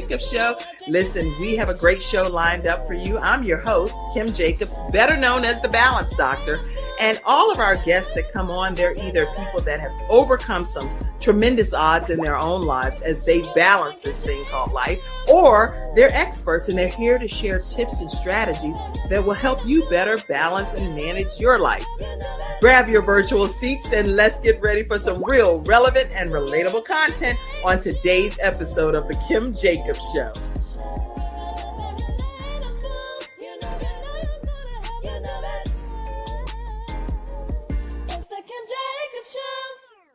Jacobs Show. Listen, we have a great show lined up for you. I'm your host, Kim Jacobs, better known as the Balance Doctor. And all of our guests that come on, they're either people that have overcome some tremendous odds in their own lives as they balance this thing called life, or they're experts and they're here to share tips and strategies that will help you better balance and manage your life. Grab your virtual seats and let's get ready for some real relevant and relatable content on today's episode of the Kim Jacobs Show.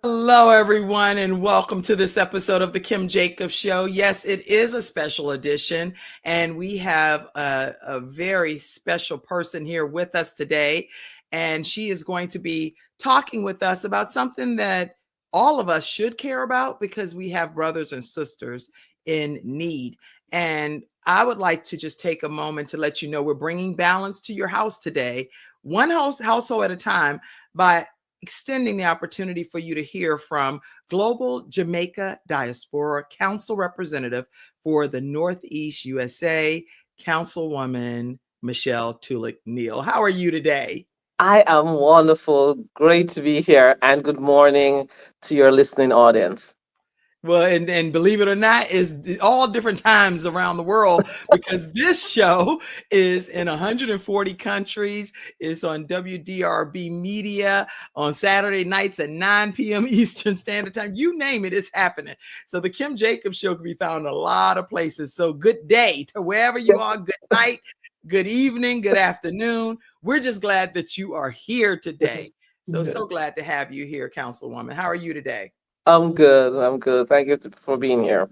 Hello, everyone, and welcome to this episode of the Kim Jacobs Show. Yes, it is a special edition, and we have a very special person here with us today, and she is going to be talking with us about something that all of us should care about because we have brothers and sisters in need. And I would like to just take a moment to let you know we're bringing balance to your house today, one household at a time, by extending the opportunity for you to hear from Global Jamaica Diaspora Council Representative for the Northeast USA, Councilwoman Michelle Tulloch-Neil. How are you today? I am wonderful. Great to be here. And good morning to your listening audience. Well, and believe it or not, is all different times around the world because this show is in 140 countries. It's on WDRB Media on Saturday nights at 9 p.m. Eastern Standard Time. You name it, it's happening. So the Kim Jacobs Show can be found in a lot of places. So good day to wherever you are. Good night, good evening, good afternoon. We're just glad that you are here today. So glad to have you here, Councilwoman. How are you today? I'm good. Thank you for being here.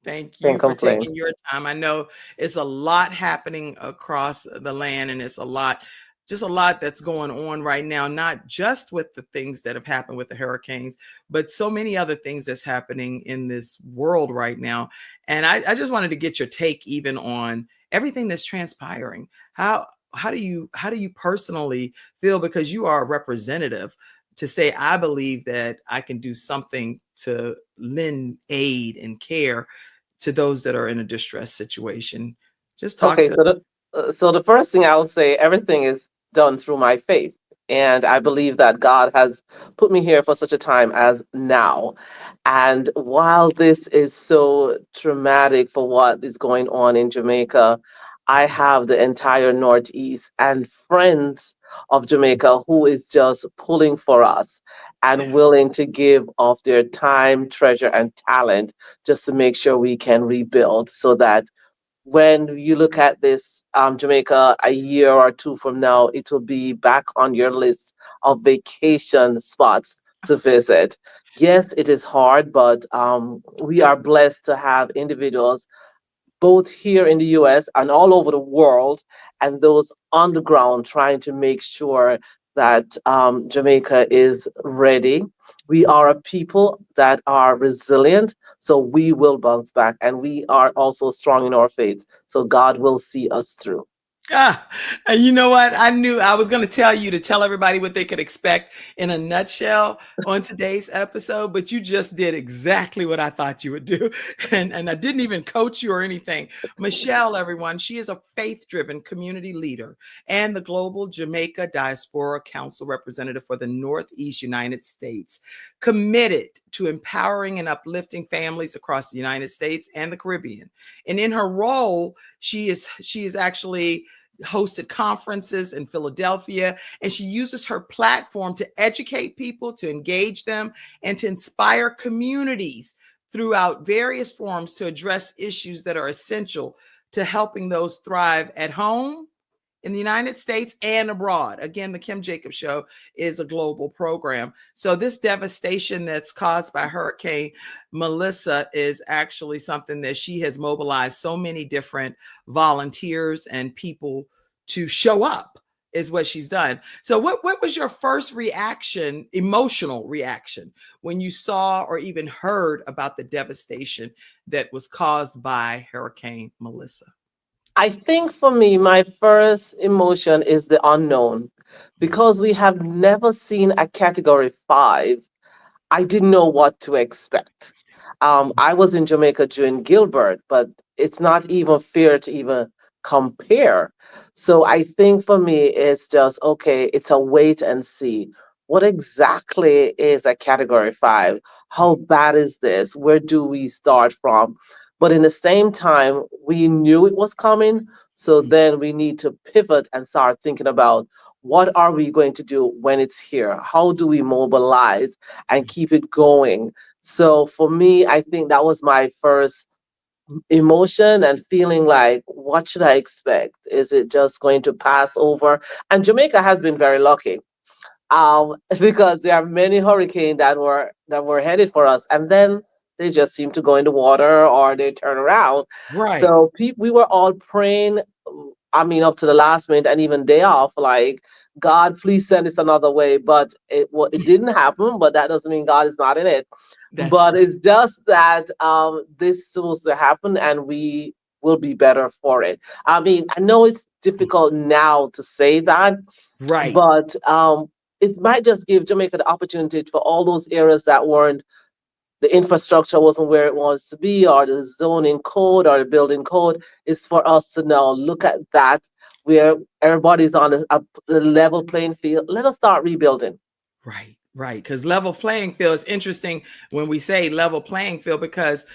Thank you for taking your time. I know it's a lot happening across the land, and it's a lot that's going on right now, not just with the things that have happened with the hurricanes, but so many other things that's happening in this world right now. And I just wanted to get your take even on everything that's transpiring. How do you personally feel, because you are a representative, to say, I believe that I can do something to lend aid and care to those that are in a distressed situation? Just talk to us. So the first thing I'll say, everything is done through my faith. And I believe that God has put me here for such a time as now. And while this is so traumatic for what is going on in Jamaica, I have the entire Northeast and friends of Jamaica who is just pulling for us and willing to give of their time, treasure, and talent just to make sure we can rebuild, so that when you look at this Jamaica a year or two from now, it will be back on your list of vacation spots to visit. Yes, it is hard, but we are blessed to have individuals both here in the US and all over the world, and those on the ground trying to make sure that Jamaica is ready. We are a people that are resilient, so we will bounce back, and we are also strong in our faith, so God will see us through. And you know what? I knew I was going to tell you to tell everybody what they could expect in a nutshell on today's episode, but you just did exactly what I thought you would do. And I didn't even coach you or anything. Michelle, everyone, she is a faith-driven community leader and the Global Jamaica Diaspora Council Representative for the Northeast United States, committed to empowering and uplifting families across the United States and the Caribbean. And in her role, she is actually hosted conferences in Philadelphia, and she uses her platform to educate people, to engage them, and to inspire communities throughout various forums to address issues that are essential to helping those thrive at home, in the United States, and abroad. Again, the Kim Jacobs Show is a global program. So this devastation that's caused by Hurricane Melissa is actually something that she has mobilized so many different volunteers and people to show up, is what she's done. So what was your first reaction, emotional reaction, when you saw or even heard about the devastation that was caused by Hurricane Melissa? I think for me, my first emotion is the unknown. Because we have never seen a category 5, I didn't know what to expect. I was in Jamaica during Gilbert, but it's not even fair to even compare. So I think for me, it's just okay, it's a wait and see. What exactly is a category 5? How bad is this? Where do we start from? But in the same time, we knew it was coming. So then we need to pivot and start thinking about what are we going to do when it's here? How do we mobilize and keep it going? So for me, I think that was my first emotion and feeling like, what should I expect? Is it just going to pass over? And Jamaica has been very lucky, because there are many hurricanes that were headed for us, and then they just seem to go in the water or they turn around. Right. So we were all praying. I mean, up to the last minute and even day off, like, God, please send us another way. But it didn't happen. But that doesn't mean God is not in it. That's But right. it's just that this is supposed to happen, and we will be better for it. I mean, I know it's difficult now to say that, Right. but it might just give Jamaica the opportunity for all those areas that weren't, the infrastructure wasn't where it wants to be, or the zoning code or the building code, is for us to now look at that where everybody's on a level playing field. Let us start rebuilding. Right, right. Because level playing field is interesting when we say level playing field, because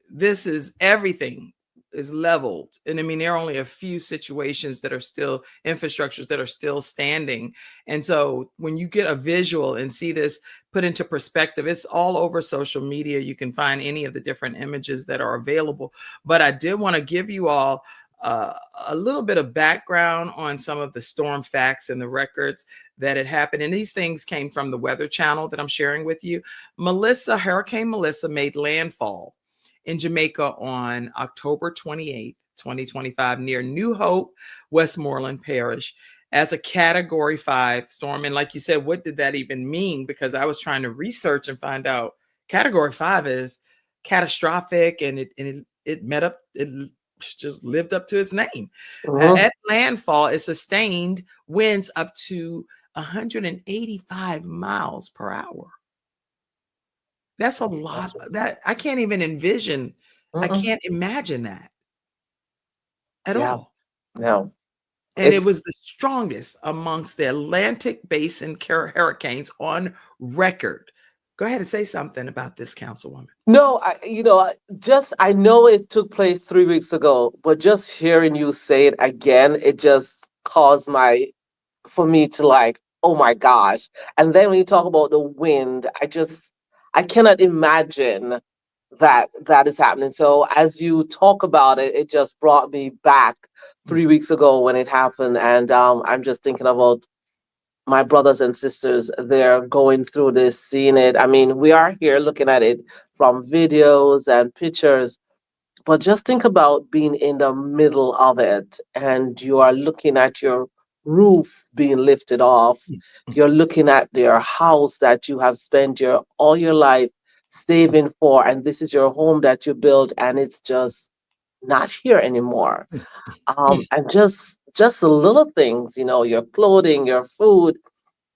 this is everything is leveled. And I mean, there are only a few situations that are still infrastructures that are still standing. And so when you get a visual and see this put into perspective, it's all over social media. You can find any of the different images that are available. But I did want to give you all uh, a little bit of background on some of the storm facts and the records that had happened. And these things came from the Weather Channel that I'm sharing with you. Hurricane Melissa made landfall in Jamaica on October 28th, 2025, near New Hope, Westmoreland Parish, as a Category 5 storm. And like you said, what did that even mean? Because I was trying to research and find out Category 5 is catastrophic, and it met up, it just lived up to its name. Hmm. At landfall, it sustained winds up to 185 miles per hour. That's a lot. That I can't even envision. I Mm-mm. can't imagine that at Yeah, all. no, And it it's was the strongest amongst the Atlantic Basin hurricanes on record. Go ahead and say something about this, Councilwoman. no. I know it took place 3 weeks ago, but just hearing you say it again, it just caused my for me to like, oh my gosh. And then when you talk about the wind, I cannot imagine that is happening. So as you talk about it, it just brought me back Mm, 3 weeks ago when it happened, and I'm just thinking about my brothers and sisters. They're going through this, seeing it. I mean, we are here looking at it from videos and pictures, but just think about being in the middle of it and you are looking at your roof being lifted off. mm, mm, You're looking at your house that you have spent your all your life saving for, and this is your home that you built, and it's just not here anymore. mm, mm, And just the little things, your clothing, your food,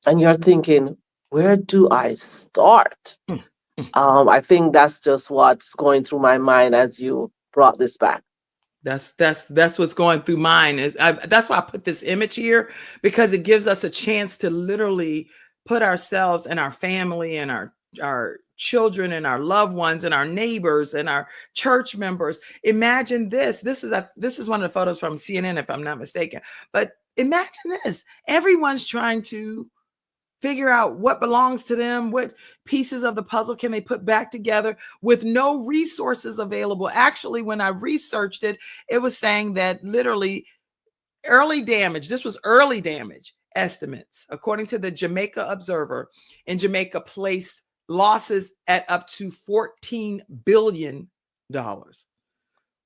and you're thinking, where do I start? mm, mm. I think that's just what's going through my mind as you brought this back. That's what's going through mine. That's why I put this image here, because it gives us a chance to literally put ourselves and our family and our children and our loved ones and our neighbors and our church members. Imagine this. This is one of the photos from CNN, if I'm not mistaken. But imagine this. Everyone's trying to figure out what belongs to them, what pieces of the puzzle can they put back together with no resources available. Actually, when I researched it, it was saying that literally early damage, this was early damage estimates, according to the Jamaica Observer, in Jamaica placed losses at up to $14 billion,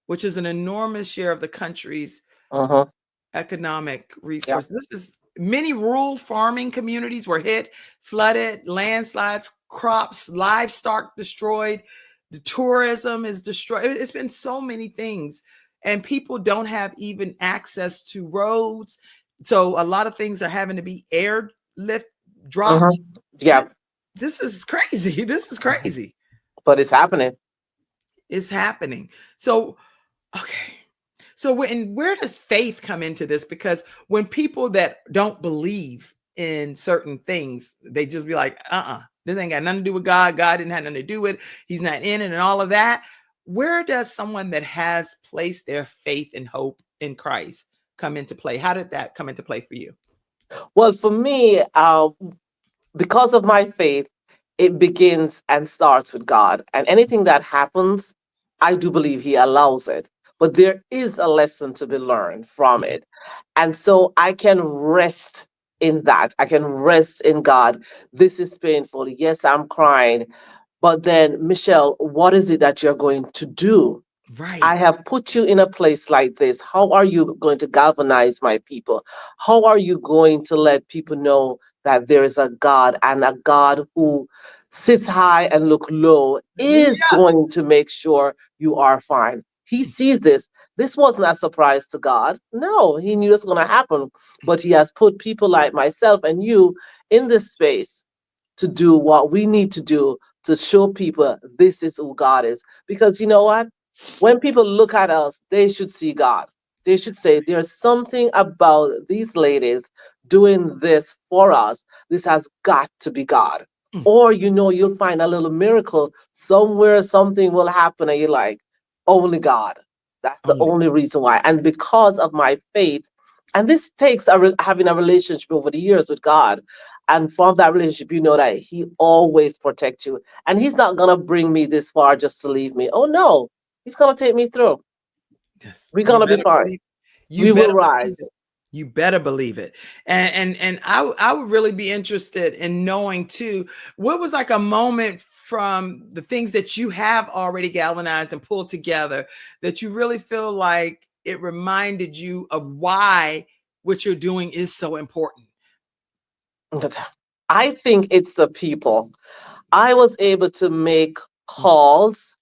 which is an enormous share of the country's Uh-huh. economic Yeah. resources. This is many rural farming communities were hit, flooded, landslides, crops, livestock destroyed, the tourism is destroyed. It's been so many things, and people don't have even access to roads. So a lot of things are having to be airlift Uh-huh. dropped. Yeah. This is crazy. This is crazy. but it's happening. It's happening. So, okay. So where does faith come into this? Because when people that don't believe in certain things, they just be like, this ain't got nothing to do with God. God didn't have nothing to do with it. He's not in it and all of that. Where does someone that has placed their faith and hope in Christ come into play? How did that come into play for you? Well, for me, because of my faith, it begins and starts with God. And anything that happens, I do believe He allows it. But there is a lesson to be learned from Yeah. it. And so I can rest in that. I can rest in God. This is painful. Yes, I'm crying. But then, Michelle, what is it that you're going to do? I Right. have put you in a place like this. How are you going to galvanize my people? How are you going to let people know that there is a God, and a God who sits high and look low is Hallelujah. going to make sure you are fine? He sees this. This wasn't a surprise to God. No, he knew it's going to happen. But he has put people like myself and you in this space to do what we need to do to show people this is who God is. Because you know what? When people look at us, they should see God. They should say, there's something about these ladies doing this for us. This has got to be God. Mm, Or, you'll find a little miracle somewhere, something will happen, and you're like, only God. That's the only. only reason why. And because of my faith, and this takes having a relationship over the years with God. And from that relationship, you know that He always protects you. And He's not going to bring me this far just to leave me. Oh, no. He's going to take me through. Yes. We're You going to be better fine. believe. You We will better believe rise. it. You better believe it. And I would really be interested in knowing too, what was like a moment from the things that you have already galvanized and pulled together that you really feel like it reminded you of why what you're doing is so important. I think it's the people. I was able to make Mm. calls.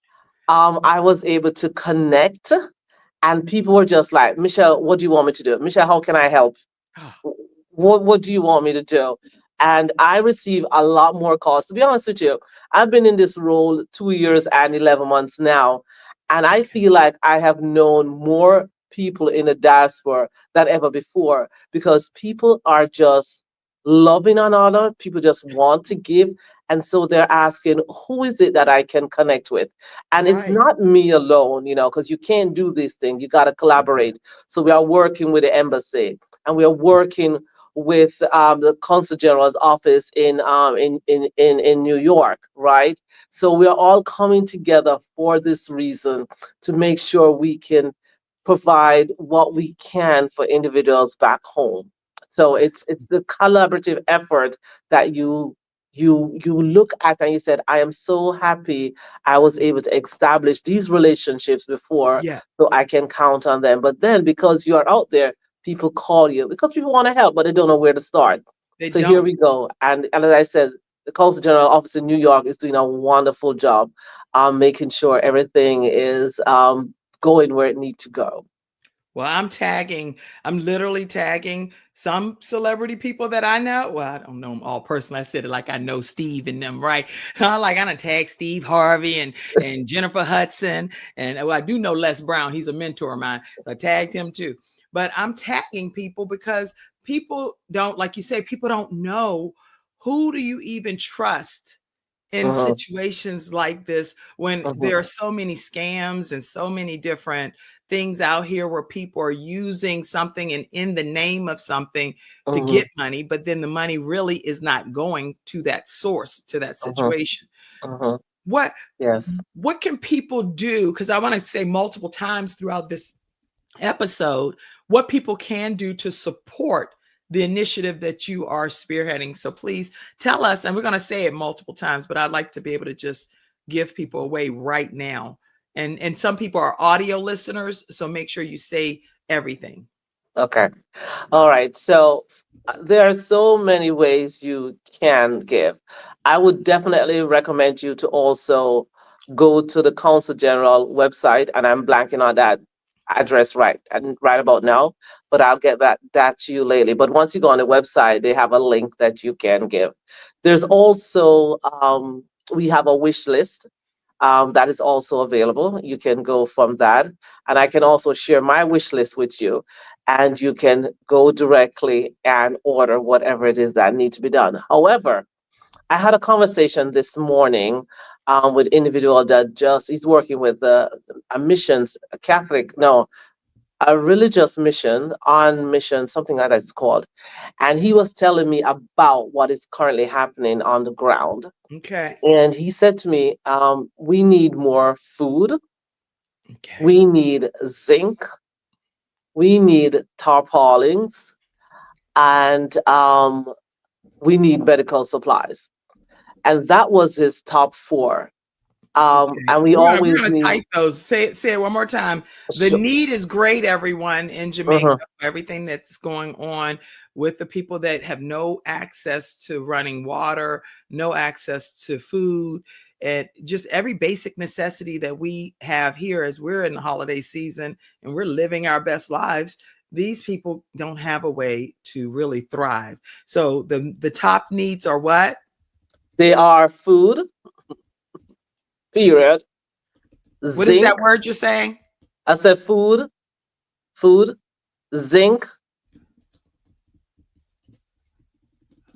I was able to connect, and people were just like, Michelle, what do you want me to do? Michelle, how can I help? Ah, What do you want me to do? And I receive a lot more calls. To be honest with you, I've been in this role 2 years and 11 months now, and I okay. feel like I have known more people in the diaspora than ever before, because people are just loving another. People just want to give. And so they're asking, who is it that I can connect with? And it's Right. not me alone, because you can't do this thing. You got to collaborate. So we are working with the embassy, and we are working with the consul general's office in New York, right? So we are all coming together for this reason, to make sure we can provide what we can for individuals back home. So it's Excellent. the collaborative effort that you look at, and you said, I am so happy I was able to establish these relationships before, Yeah, so I can count on them. But then, because you are out there, people call you because people want to help, but they don't know where to start. they So here don't. we go. And as I said, the Consul General Office in New York is doing a wonderful job, making sure everything is going where it needs to go. Well, I'm literally tagging some celebrity people that I know. Well, I don't know them all personally. I said it like I know Steve and them, right? I done tag Steve Harvey and Jennifer Hudson. And well, I do know Les Brown. He's a mentor of mine. So I tagged him too. But I'm tagging people because people don't, like you say, people don't know, who do you even trust in Hmm. situations like this when there Hmm. are so many scams and so many different things out here where people are using something and in the name of something to Hmm. get money, but then the money really is not going to that source, to that Hmm. situation. Hmm. what Yes. what can people do, because I want to say multiple times throughout this episode, what people can do to support the initiative that you are spearheading. So please tell us, and we're going to say it multiple times, but I'd like to be able to just give people away right now. And some people are audio listeners, so make sure you say everything. Okay. All right. So there are so many ways you can give. I would definitely recommend you to also go to the Council General website, and I'm blanking on that address right about now, but I'll get that to you later. But once you go on the website, they have a link that you can give. There's also we have a wish list, That is also available. You can go from that. And I can also share my wish list with you. And you can go directly and order whatever it is that needs to be done. However, I had a conversation this morning with individual that just is working with a missions, a Catholic, no, a religious mission on mission, something like that it's called. And he was telling me about what is currently happening on the ground. Okay. And he said to me, we need more food, Okay. we need zinc, we need tarpaulins, and we need medical supplies. And that was his top four. Okay. And we We're always gonna need, type those. Say it one more time. The sure, need is great, everyone in Jamaica. uh-huh, Everything that's going on with the people that have no access to running water, no access to food, and just every basic necessity that we have here as we're in the holiday season and we're living our best lives. These people don't have a way to really thrive. So the top needs are what? they are food, period, What is that zinc. word you're saying? I said food, zinc,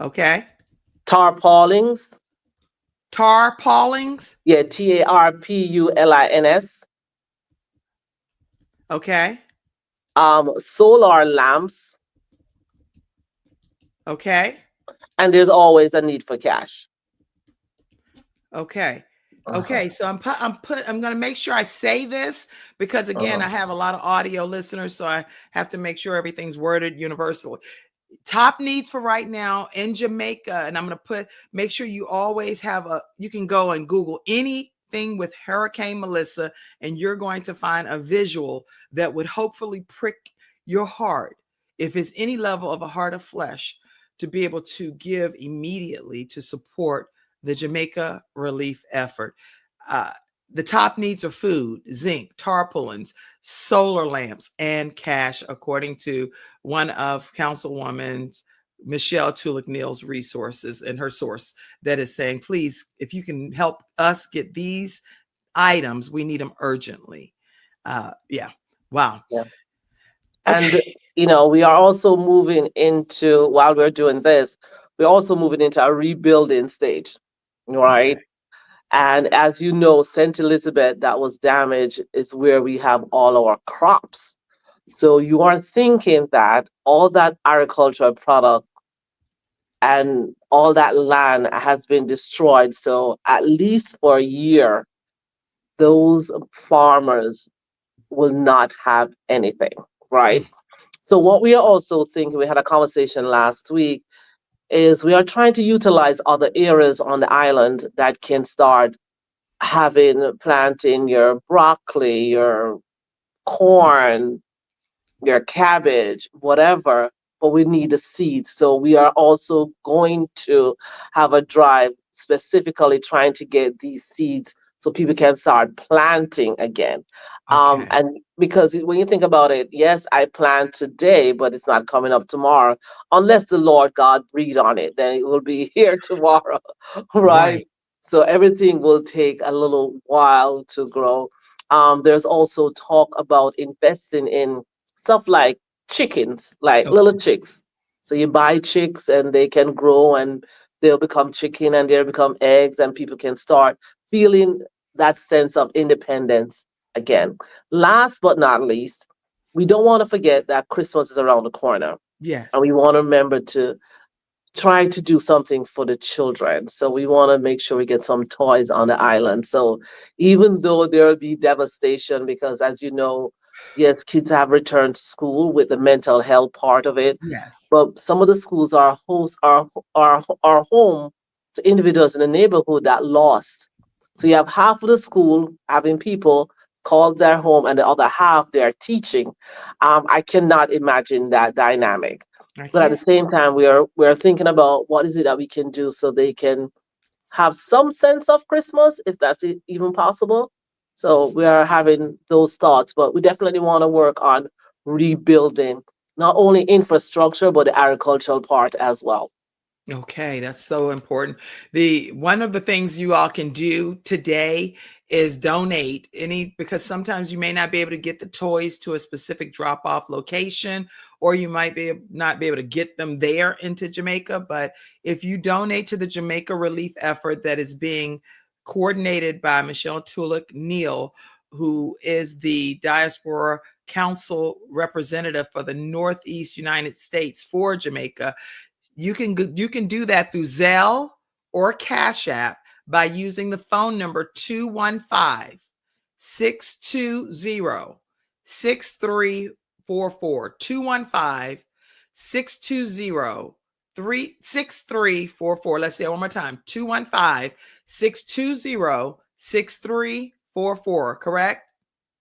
Okay. tarpaulins. Tarpaulins. Yeah, tarpulins. Okay. Solar lamps, Okay. and there's always a need for cash. Okay. Uh-huh, Okay, so I'm going to make sure I say this because again, uh-huh, I have a lot of audio listeners, so I have to make sure everything's worded universally. Top needs for right now in Jamaica, and I'm going to make sure you always have you can go and Google anything with Hurricane Melissa, and you're going to find a visual that would hopefully prick your heart, if it's any level of a heart of flesh, to be able to give immediately to support the Jamaica relief effort. Uh, the top needs are food, zinc, tarpaulins, solar lamps, and cash, according to one of Councilwoman's Michelle Tulloch-Neil's resources and her source that is saying, please, if you can help us get these items, we need them urgently. Yeah. Wow. yeah. And, Okay. we are also moving into, while we're doing this, we're also moving into a rebuilding stage, Okay. right? And as you know, St. Elizabeth, that was damaged, is where we have all our crops. So you are thinking that all that agricultural product and all that land has been destroyed. So at least for a year, those farmers will not have anything, right? Mm. So what we are also thinking, we had a conversation last week, is we are trying to utilize other areas on the island that can start having planting your broccoli, your corn, your cabbage, whatever, but we need the seeds. So we are also going to have a drive specifically trying to get these seeds so people can start planting again. Okay. And because when you think about it, yes, I plant today, but it's not coming up tomorrow unless the Lord God breathe on it. Then it will be here tomorrow, right? Right. So everything will take a little while to grow. There's also talk about investing in stuff like chickens, like little Okay. chicks. So you buy chicks and they can grow and they'll become chicken and they'll become eggs and people can start feeling that sense of independence again. Last but not least, we don't want to forget that Christmas is around the corner and Yes. we want to remember to try to do something for the children. So we want to make sure we get some toys on the island. So even though there will be devastation, because as you know, yes, kids have returned to school with the mental health part of it, Yes. but some of the schools are host are home to individuals in the neighborhood that lost. So you have half of the school having people called their home, and the other half they are teaching. I cannot imagine that dynamic. I But at the can't. same time, we are thinking about what is it that we can do so they can have some sense of Christmas, if that's even possible. So we are having those thoughts, but we definitely want to work on rebuilding not only infrastructure but the agricultural part as well. Okay, that's so important. The one of the things you all can do today is donate any, because sometimes you may not be able to get the toys to a specific drop-off location, or you might not be able to get them there into Jamaica. But if you donate to the Jamaica relief effort that is being coordinated by Michelle Tulloch-Neil, who is the Diaspora Council representative for the Northeast United States for Jamaica, you can do that through Zelle or Cash App by using the phone number 215-620-6344. 215-620-6344. Let's say it one more time. 215-620-6344. Correct?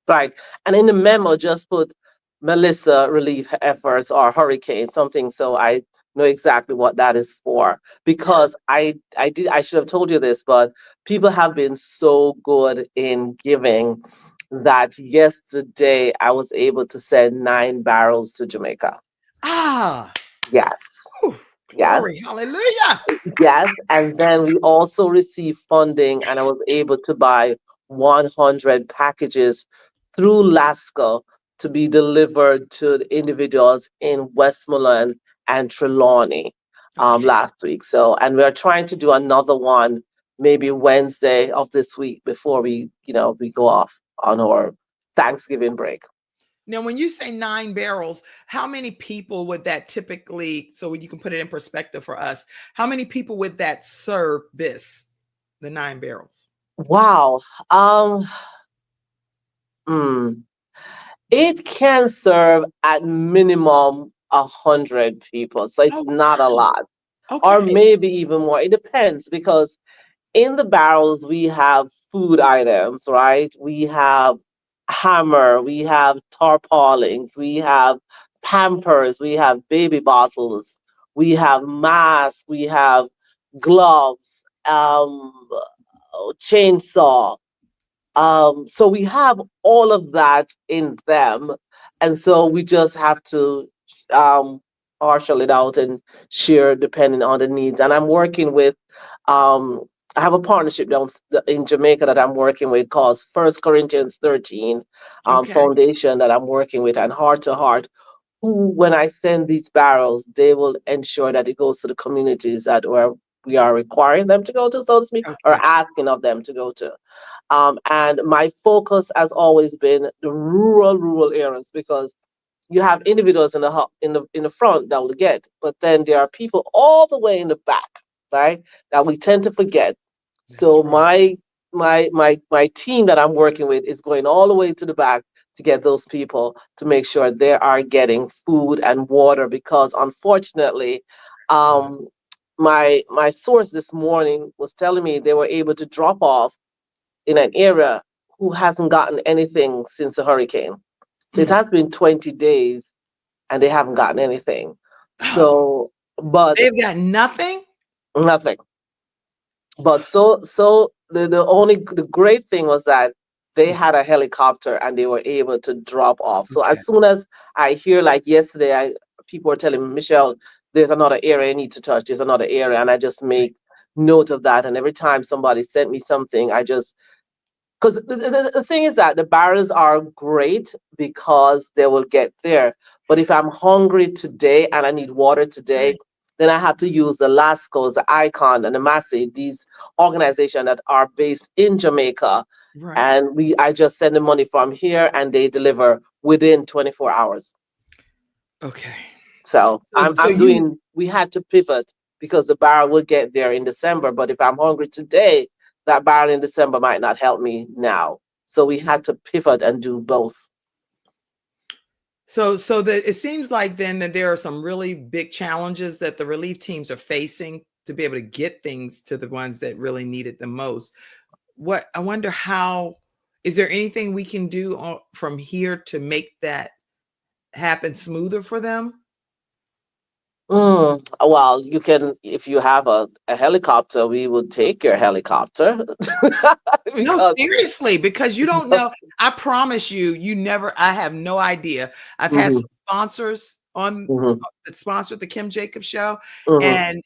Right. And in the memo, just put Melissa relief efforts or hurricane, something, so I know exactly what that is for. Because I should have told you this, but people have been so good in giving that yesterday I was able to send 9 barrels to Jamaica. Ah, Yes. whew, Yes. glory, hallelujah. Yes, and then we also received funding, and I was able to buy 100 packages through LASCO to be delivered to the individuals in Westmoreland and Trelawney Okay. last week. So, and we're trying to do another one maybe Wednesday of this week before we go off on our Thanksgiving break. Now, when you say 9 barrels, how many people would that typically, so you can put it in perspective for us, how many people would that serve the 9 barrels? Wow. Hmm. It can serve at minimum 100 people, so it's Oh, not a wow. lot, or Okay. maybe even more. It depends because in the barrels we have food items, right? We have hammer, we have tarpaulins, we have Pampers, we have baby bottles, we have masks, we have gloves, chainsaw, so we have all of that in them, and so we just have to um, partial it out and share depending on the needs. And I'm working with, I have a partnership down in Jamaica that I'm working with called First Corinthians 13 Okay. Foundation that I'm working with, and Heart to Heart, who, when I send these barrels, they will ensure that it goes to the communities that where we are requiring them to go to, so to speak, or Okay. asking of them to go to. And my focus has always been the rural areas because you have individuals in the front that will get, but then there are people all the way in the back, right? That we tend to forget. That's So right. my team that I'm working with is going all the way to the back to get those people to make sure they are getting food and water because unfortunately, That's good. um, my source this morning was telling me they were able to drop off in an area who hasn't gotten anything since the hurricane. So it Mm. has been 20 days and they haven't gotten anything. Oh, So, but they've got nothing? nothing. But the great thing was that they Mm. had a helicopter and they were able to drop off. So Okay. as soon as I hear, like yesterday, people were telling me, Michelle, there's another area I need to touch. There's another area, and I just make note of that. And every time somebody sent me something, I just because the thing is that the barrels are great because they will get there. But if I'm hungry today and I need water today, Right. then I have to use the Lascos, the Icon, and the Massey, these organizations that are based in Jamaica. Right. And I just send the money from here and they deliver within 24 hours. Okay. So So you we had to pivot because the barrel will get there in December. But if I'm hungry today, that barrel in December might not help me now. So we had to pivot and do both. it seems like then that there are some really big challenges that the relief teams are facing to be able to get things to the ones that really need it the most. What I wonder, how is there anything we can do from here to make that happen smoother for them? Well, you can, if you have a helicopter, we would take your helicopter No, because. seriously, because you don't know. I promise you, you never, I have no idea. I've had Mhm, some sponsors on mhm, that sponsored the Kim Jacobs show, mhm, and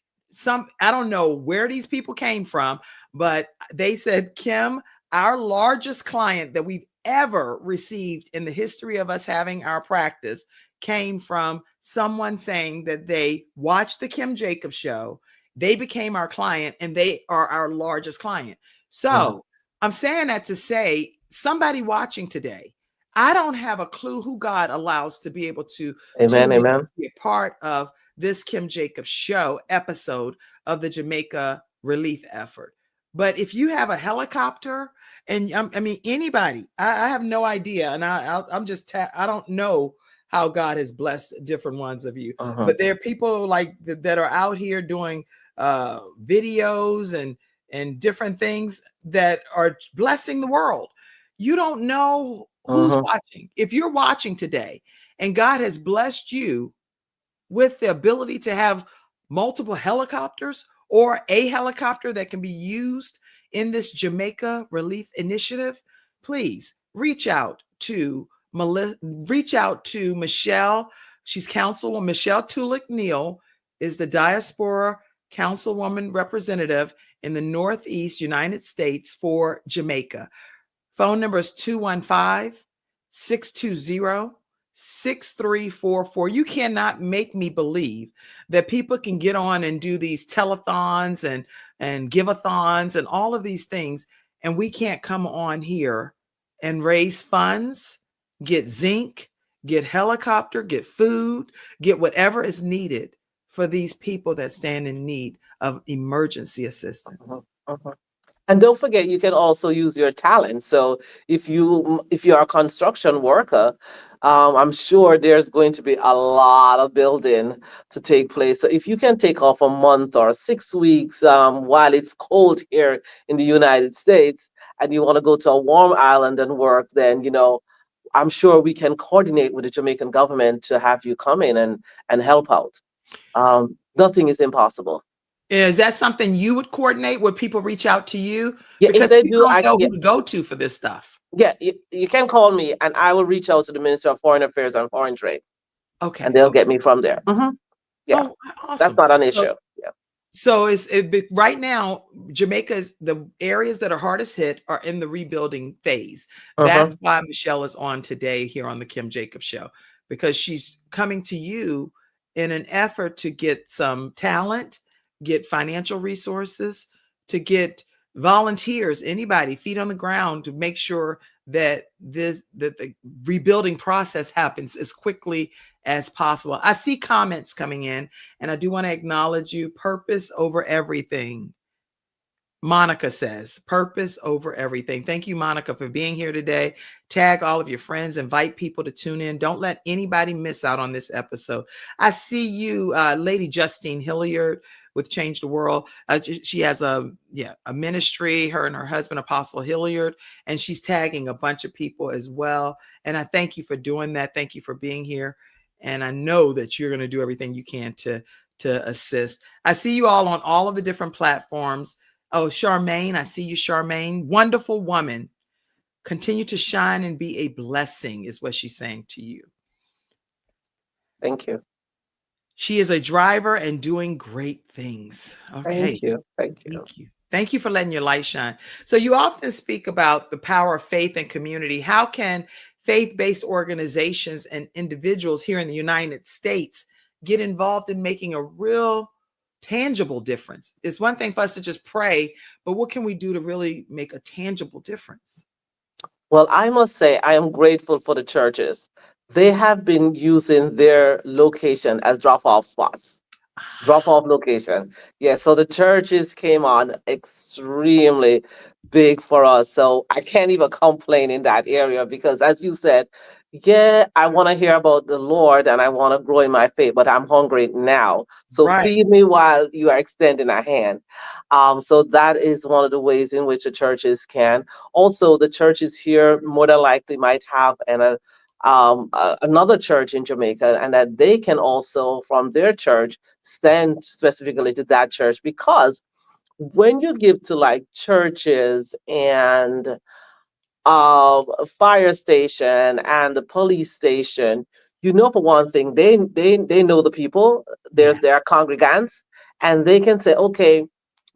I don't know where these people came from, but they said, Kim, our largest client that we've ever received in the history of us having our practice came from someone saying that they watched the Kim Jacobs show, they became our client, and they are our largest client. Mhm. So I'm saying that to say somebody watching today, I don't have a clue who God allows to be able to Amen. tune in, Amen. be a part of this Kim Jacobs show episode of the Jamaica relief effort. But if you have a helicopter, and I mean anybody, I have no idea, and I'm just I don't know how God has blessed different ones of you, Uh-huh. but there are people like that are out here doing videos and different things that are blessing the world. You don't know who's Uh-huh. watching. If you're watching today and God has blessed you with the ability to have multiple helicopters or a helicopter that can be used in this Jamaica relief initiative, please reach out to Michelle. She's Councilwoman Michelle Tulloch-Neil is the Diaspora Councilwoman representative in the Northeast United States for Jamaica. Phone number is 215-620-6344. You cannot make me believe that people can get on and do these telethons and give-a-thons and all of these things, and we can't come on here and raise funds, get zinc, get helicopter, get food, get whatever is needed for these people that stand in need of emergency assistance. Uh-huh. Uh-huh. And don't forget, you can also use your talent. So if you are a construction worker, I'm sure there's going to be a lot of building to take place. So if you can take off a month or 6 weeks while it's cold here in the United States, and you want to go to a warm island and work, then I'm sure we can coordinate with the Jamaican government to have you come in and help out. Nothing is impossible. Is that something you would coordinate? Would people reach out to you? Yeah, if Because they people do, don't I know yeah, who to go to for this stuff. yeah, you can call me and I will reach out to the Minister of Foreign Affairs and Foreign Trade, and Okay. they'll Okay. get me from there. Yeah, Oh, that's awesome. not an So issue. Yeah. right now, Jamaica's the areas that are hardest hit are in the rebuilding phase. Uh-huh. That's why Michelle is on today here on the Kim Jacobs Show, because she's coming to you in an effort to get some talent, get financial resources, to get volunteers, anybody, feet on the ground, to make sure that the rebuilding process happens as quickly as possible. I see comments coming in, and I do want to acknowledge you. Purpose over everything. Monica says, purpose over everything. Thank you, Monica, for being here today. Tag all of your friends, invite people to tune in. Don't let anybody miss out on this episode. I see you, Lady Justine Hilliard with Change the World. She has a ministry, her and her husband, Apostle Hilliard, and she's tagging a bunch of people as well. And I thank you for doing that. Thank you for being here. And I know that you're going to do everything you can to assist. I see you all on all of the different platforms. Oh, Charmaine, I see you, Charmaine. Wonderful woman. Continue to shine and be a blessing, is what she's saying to you. Thank you. She is a driver and doing great things. Thank Okay. you. Thank you. Thank you. Thank you for letting your light shine. So, you often speak about the power of faith and community. How can faith based organizations and individuals here in the United States get involved in making a real tangible difference? It's one thing for us to just pray, but what can we do to really make a tangible difference? Well, I must say, I am grateful for the churches. They have been using their location as drop off spots. Drop off location. Yeah, so the churches came on extremely big for us. So I can't even complain in that area because, as you said, yeah, I want to hear about the Lord and I want to grow in my faith, but I'm hungry now. So Right. feed me while you are extending a hand. So that is one of the ways in which the churches can. Also, the churches here more than likely might have another church in Jamaica, and that they can also, from their church, send specifically to that church, because when you give to like churches and fire station and the police station, for one thing, they know the people, Yeah. their congregants, and they can say, okay,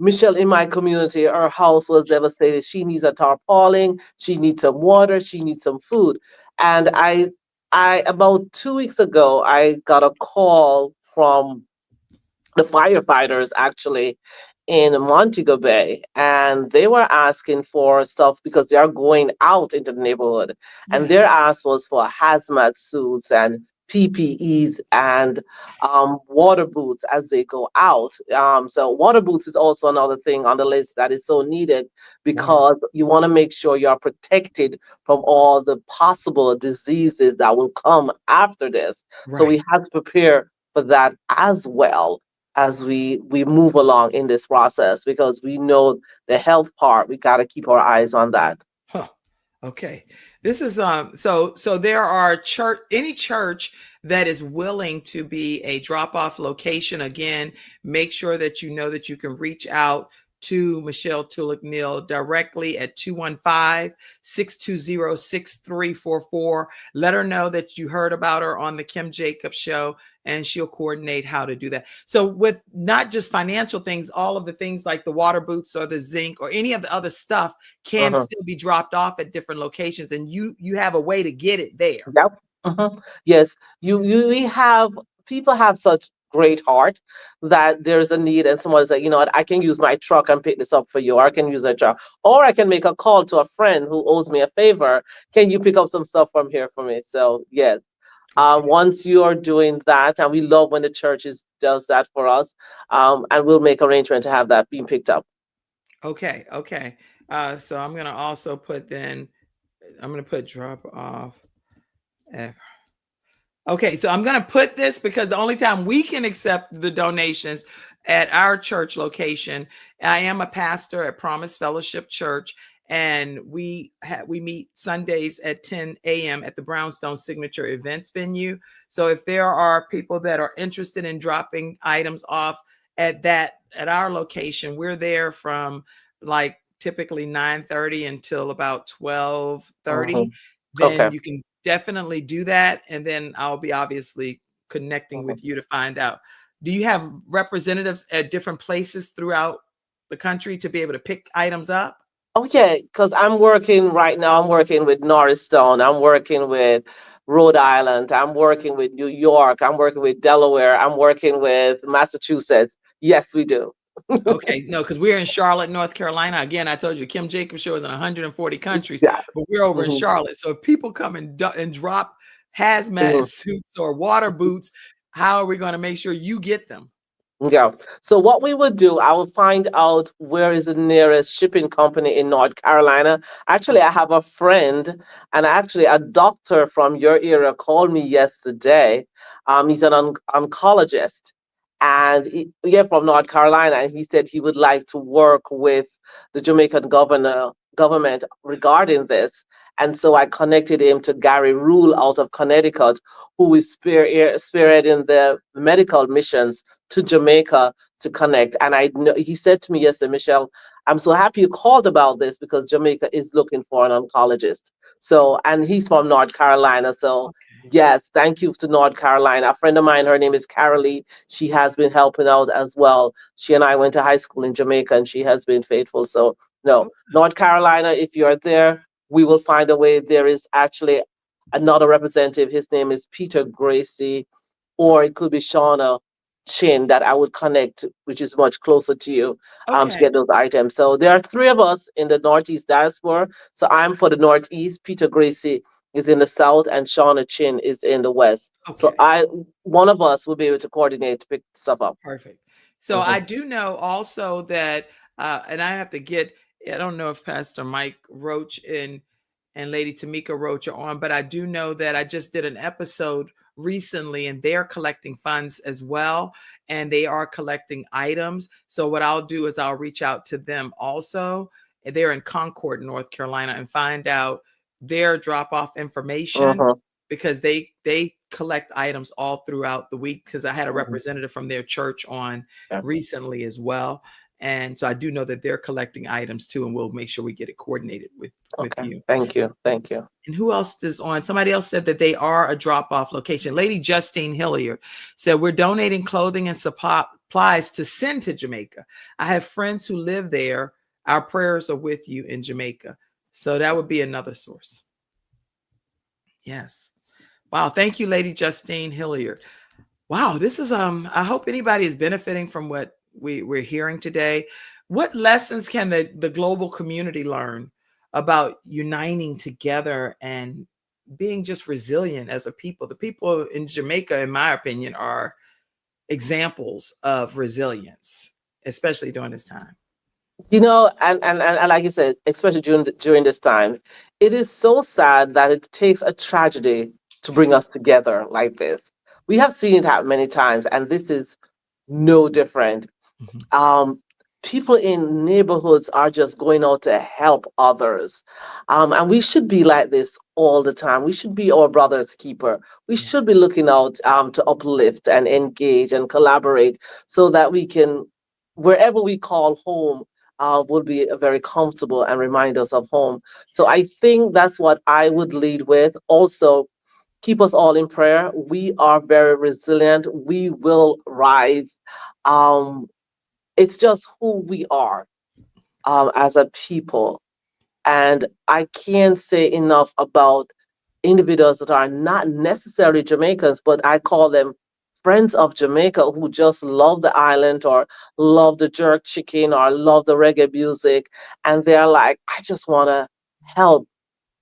Michelle, in my community, her house was devastated. She needs a tarpaulin. She needs some water. She needs some food. And I about 2 weeks ago, I got a call from the firefighters actually in Montego Bay, and they were asking for stuff because they are going out into the neighborhood, and Yeah. their ask was for hazmat suits and PPEs and water boots as they go out. So water boots is also another thing on the list that is so needed Water. because you want to make sure you are protected from all the possible diseases that will come after this. So we Right. have to prepare for that as well as we move along in this process because we know the health part, we got to keep our eyes on that. Huh. Okay. This is so there are any church that is willing to be a drop-off location. Again, make sure that you know that you can reach out to Michelle Tulloch-Neil directly at 215-620-6344. Let her know that you heard about her on the Kim Jacobs show, and she'll coordinate how to do that. So with not just financial things, all of the things like the water boots or the zinc or any of the other stuff can Mhm. still be dropped off at different locations, and you have a way to get it there. Yep. Yes, we have people have such great heart that there's a need, and someone's like, you know what, I can use my truck and pick this up for you, or I can use a truck, or I can make a call to a friend who owes me a favor. Can you pick up some stuff from here for me? So yes, Okay. once you are doing that, and we love when the churches does that for us, and we'll make arrangement to have that being picked up. Okay. Okay. So I'm gonna also put then I'm gonna put drop off. Okay, so I'm going to put this because the only time we can accept the donations at our church location, I am a pastor at Promise Fellowship Church, and we meet Sundays at 10 a.m. at the Brownstone Signature Events venue. So if there are people that are interested in dropping items off at our location, we're there from like typically 9:30 until about 12:30. Mhm. Okay. Then you can definitely do that. And then I'll be obviously connecting Mhm. with you to find out. Do you have representatives at different places throughout the country to be able to pick items up? Oh yeah, because I'm working right now. I'm working with Norristown. I'm working with Rhode Island. I'm working with New York. I'm working with Delaware. I'm working with Massachusetts. Yes, we do. Okay, no, because we're in Charlotte, North Carolina. Again, I told you Kim Jacobs show is in 140 countries, Yeah. but we're over in Hmm. Charlotte. So if people come and drop hazmat Hmm. suits or water boots, how are we going to make sure you get them? Yeah. So what we would do, I will find out where is the nearest shipping company in North Carolina. Actually, I Okay. have a friend and actually a doctor from your area called me yesterday. He's an oncologist, and yeah, from North Carolina, and he said he would like to work with the Jamaican government regarding this. And so I connected him to Gary Rule out of Connecticut, who is spearheading the medical missions to Jamaica to connect. And I know he said to me yesterday, Michelle, I'm so happy you called about this because Jamaica is looking for an oncologist. So, and he's from North Carolina. So, Okay. yes, thank you to North Carolina. A friend of mine, her name is Carolee. She has been helping out as well. She and I went to high school in Jamaica and she has been faithful. So, no, Oh, North Carolina, if you're there, we will find a way. There is actually another representative. His name is Peter Gracie, or it could be Shauna Chin that I would connect, which is much closer to you, to okay. get those items. So there are three of us in the Northeast diaspora. So I'm for the Northeast. Peter Gracie is in the South, and Shauna Chin is in the West. So Okay. one of us will be able to coordinate to pick stuff up. Perfect. So Hmm. I do know also that, and I have to get, I don't know if Pastor Mike Roach and Lady Tamika Roach are on, but I do know that I just did an episode recently and they're collecting funds as well. And they are collecting items. So what I'll do is I'll reach out to them also. They're in Concord, North Carolina, and find out their drop off information Hmm. because they collect items all throughout the week because I had a Hmm. representative from their church on Yeah. recently as well. And so I do know that they're collecting items too, and we'll make sure we get it coordinated with Okay. you. Thank you. Thank you. And who else is on? Somebody else said that they are a drop-off location. Lady Justine Hilliard said, we're donating clothing and applies to send to Jamaica. I have friends who live there. Our prayers are with you in Jamaica. So that would be another source. Yes. Wow. Thank you, Lady Justine Hilliard. Wow. This is, I hope anybody is benefiting from what we're hearing today. What lessons can the global community learn about uniting together and being just resilient as a people? The people in Jamaica, in my opinion, are examples of resilience, especially during this time. And like you said, especially during this time, it is so sad that it takes a tragedy to bring us together like this. We have seen it happen many times, and this is no different. Mhm. um, People in neighborhoods are just going out to help others. And we should be like this all the time. We should be our brother's keeper. We Yeah. should be looking out to uplift and engage and collaborate so that we can, wherever we call home, will be very comfortable and remind us of home. So I think that's what I would lead with. Also, keep us all in prayer. We are very resilient. We will rise. Um, it's just who we are as a people. And I can't say enough about individuals that are not necessarily Jamaicans, but I call them friends of Jamaica who just love the island or love the jerk chicken or love the reggae music. And they're like, I just want to help,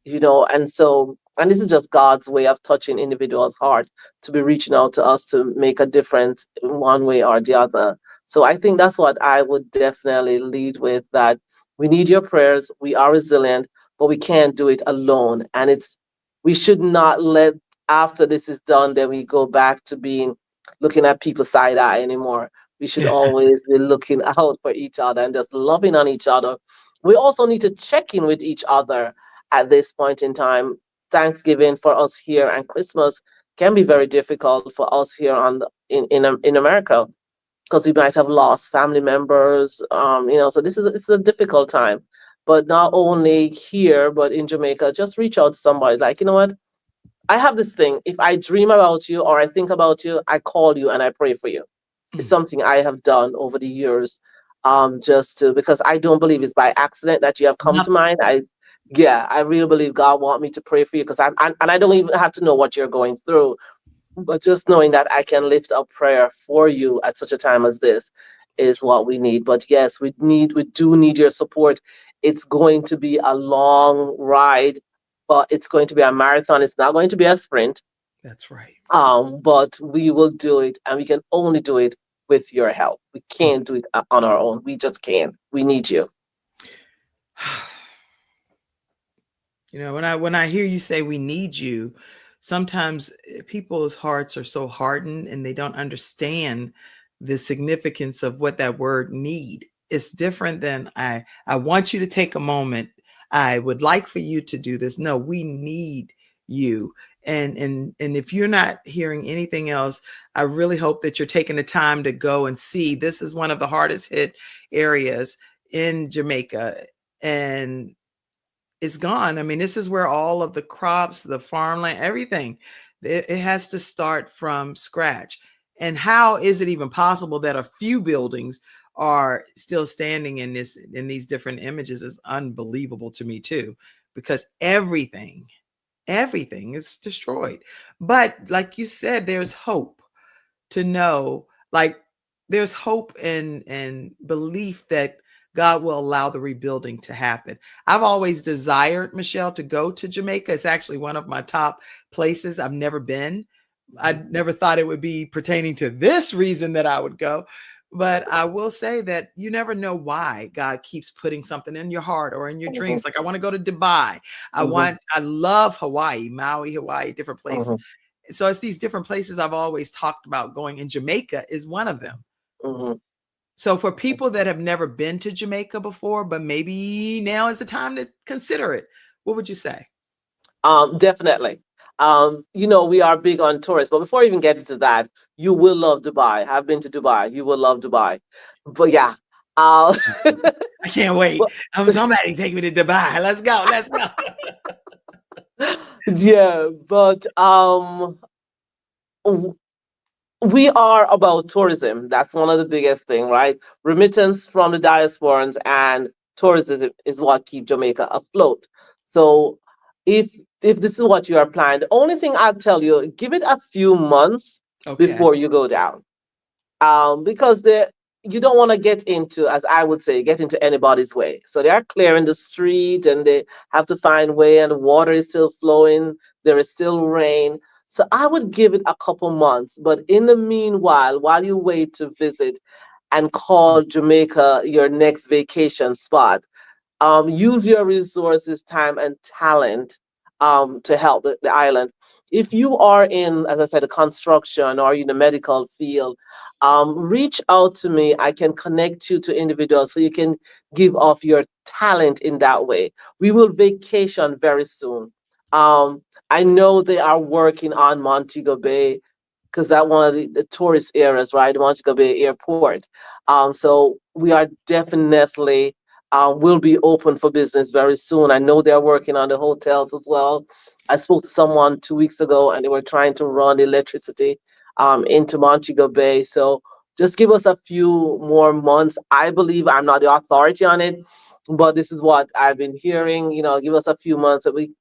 and so, and this is just God's way of touching individuals' heart to be reaching out to us to make a difference in one way or the other. So I think that's what I would definitely lead with, that we need your prayers. We are resilient, but we can't do it alone. And we should not let, after this is done, then we go back to being looking at people side eye anymore. We should always be looking out for each other and just loving on each other. We also need to check in with each other at this point in time. Thanksgiving for us here and Christmas can be very difficult for us here in America, because we might have lost family members. So it's a difficult time. But not only here, but in Jamaica, just reach out to somebody. Like, you know what? I have this thing. If I dream about you or I think about you, I call you and I pray for you. It's Mm. something I have done over the years, just to, because I don't believe it's by accident that you have come to Nothing. mind. Yeah, I really believe God want me to pray for you, because and I don't even have to know what you're going through, but just knowing that I can lift up prayer for you at such a time as this is what we need. But yes, we do need your support. It's going to be a long ride, but it's going to be a marathon. It's not going to be a sprint. That's right. But we will do it, and we can only do it with your help. We Mm. can't do it on our own. We just can't. We need you. When I hear you say we need you, sometimes people's hearts are so hardened and they don't understand the significance of what that word need. It's different than I want you to take a moment. I would like for you to do this. No, we need you. And if you're not hearing anything else, I really hope that you're taking the time to go and see. This is one of the hardest hit areas in Jamaica. And it's gone. I mean, this is where all of the crops, the farmland, everything, it has to start from scratch. And how is it even possible that a few buildings are still standing in these different images is unbelievable to me too, because everything is destroyed. But like you said, there's hope to know, like, there's hope and belief that God will allow the rebuilding to happen. I've always desired, Michelle, to go to Jamaica. It's actually one of my top places. I've never been. I never thought it would be pertaining to this reason that I would go. But I will say that you never know why God keeps putting something in your heart or in your Mhm, dreams. Like, I want to go to Dubai. mhm, I love Hawaii, Maui, Hawaii, different places. mhm, So it's these different places I've always talked about going, and Jamaica is one of them. mhm. So for people that have never been to Jamaica before, but maybe now is the time to consider it, what would you say? Definitely. We are big on tourists, but before I even get into that, you will love Dubai. I've been to Dubai. You will love Dubai. But yeah, uh, I can't wait. but- Somebody take me to Dubai. Let's go. Let's go. yeah, but we are about tourism. That's one of the biggest thing, right? Remittance from the diasporans and tourism is what keep Jamaica afloat. So if this is what you are planning, the only thing I'll tell you, give it a few months Okay. before you go down. Because you don't want to get into, as I would say, get into anybody's way. So they are clearing the street and they have to find way, and the water is still flowing. There is still rain. So I would give it a couple months. But in the meanwhile, while you wait to visit and call Jamaica your next vacation spot, use your resources, time, and talent to help the island. If you are in, as I said, the construction or in the medical field, reach out to me. I can connect you to individuals so you can give off your talent in that way. We will vacation very soon. I know they are working on Montego Bay because that one of the tourist areas, right? Montego Bay Airport. So we are definitely will be open for business very soon. I know they're working on the hotels as well. I spoke to someone 2 weeks ago, and they were trying to run electricity into Montego Bay. So just give us a few more months. I believe I'm not the authority on it, but this is what I've been hearing. Give us a few months that we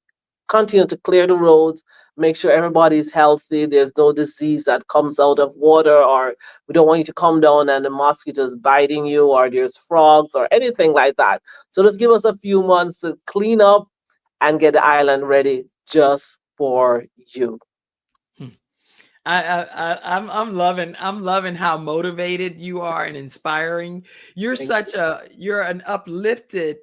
continue to clear the roads, make sure everybody's healthy. There's no disease that comes out of water, or we don't want you to come down and the mosquitoes biting you, or there's frogs or anything like that. So just give us a few months to clean up and get the island ready just for you. Hmm. I'm loving how motivated you are and inspiring. Thank you. You're an uplifted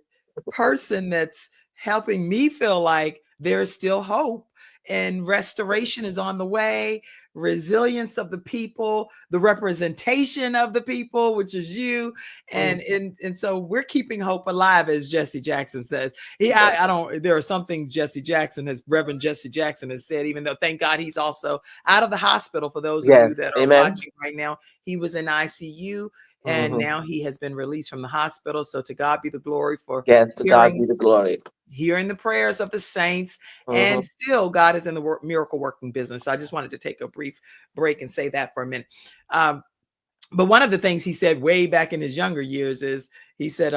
person that's helping me feel like there's still hope and restoration is on the way, resilience of the people, the representation of the people, which is you. Mm, And so we're keeping hope alive, as Jesse Jackson says. yes, I don't, there are some things Reverend Jesse Jackson has said, even though thank God he's also out of the hospital. For those of yes. you that are Amen. watching right now, he was in ICU and Hmm. now he has been released from the hospital. So to God be the glory for Yes, to God be hearing the glory. hearing the prayers of the saints. And Hmm. still, God is in the miracle working business. So I just wanted to take a brief break and say that for a minute. Um, but one of the things he said way back in his younger years is he said,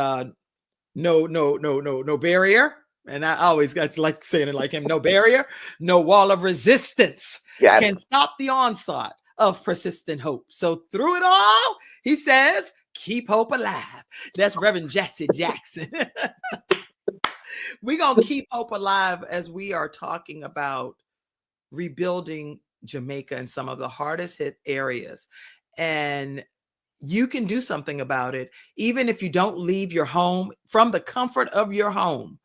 no barrier. And I always got to like saying it like him, no barrier, no wall of resistance Yes. can stop the onslaught of persistent hope. So through it all, he says, keep hope alive. That's Reverend Jesse Jackson. We're going to keep hope alive as we are talking about rebuilding Jamaica in some of the hardest hit areas. And you can do something about it, even if you don't leave your home from the comfort of your home.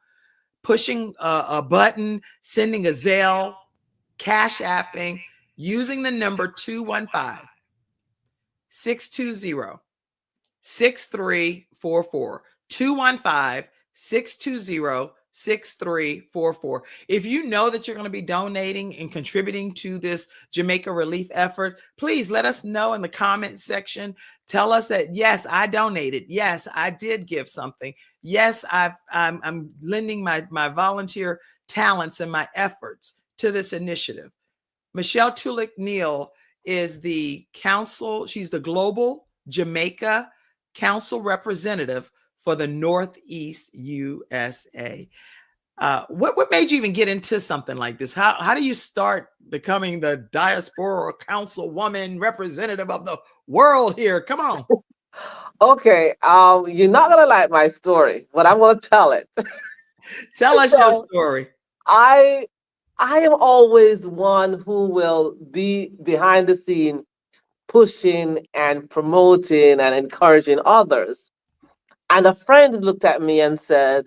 Pushing a button, sending a Zelle, cash apping, using the number 215 620 6344 215 620 6344. If you know that you're going to be donating and contributing to this Jamaica relief effort, please let us know in the comments section. Tell us that, yes, I donated. Yes, I did give something. Yes, I'm lending my volunteer talents and my efforts to this initiative. Michelle Tulloch-Neil is the council. She's the global Jamaica council representative for the Northeast USA. What made you even get into something like this? How do you start becoming the diaspora councilwoman representative of the world here? Come on, Okay. You're not gonna like my story, but I'm gonna tell it. tell us your So story. I I am always one who will be behind the scene pushing and promoting and encouraging others. And a friend looked at me and said,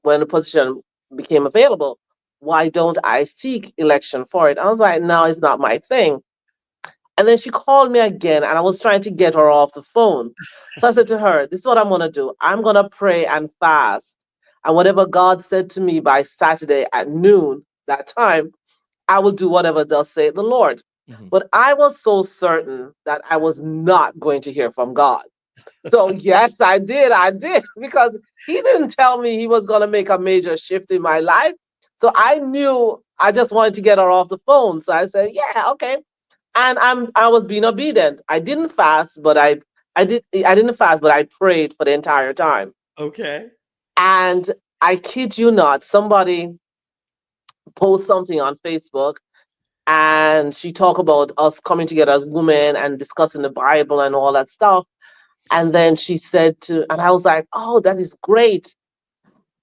when the position became available, why don't I seek election for it? I was like, no, it's not my thing. And then she called me again, and I was trying to get her off the phone. So I said to her, this is what I'm going to do. I'm going to pray and fast. And whatever God said to me by Saturday at noon, that time, I will do whatever thus saith the Lord. Mhm. But I was so certain that I was not going to hear from God. So yes, I did. I did because he didn't tell me he was going to make a major shift in my life. So I knew I just wanted to get her off the phone. So I said, yeah, okay. And I was being obedient. I didn't fast, but I didn't fast, but I prayed for the entire time. Okay. And I kid you not, somebody post something on Facebook, and she talked about us coming together as women and discussing the Bible and all that stuff. And then she said and I was like, oh, that is great.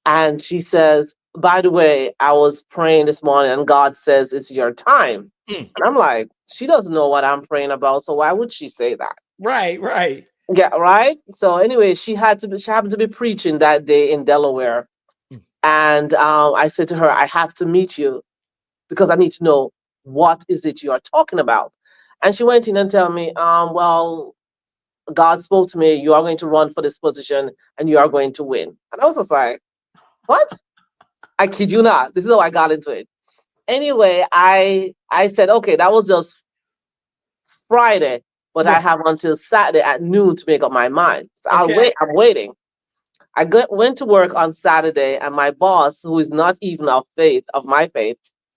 And she says, by the way, I was praying this morning and God says it's your time. Mm. And I'm like, she doesn't know what I'm praying about, so why would she say that? Right, right. Yeah, right. So anyway, she happened to be preaching that day in Delaware. Mm. And I said to her, I have to meet you because I need to know what is it you are talking about. And she went in and tell me, well, God spoke to me, you are going to run for this position and you are going to win. And I was just like, what? I kid you not. This is how I got into it. Anyway, I said, okay, that was just Friday, but I Yeah. have until Saturday at noon to make up my mind. So I'll Okay. wait. I'm waiting. Went to work on Saturday, and my boss, who is not even of my faith,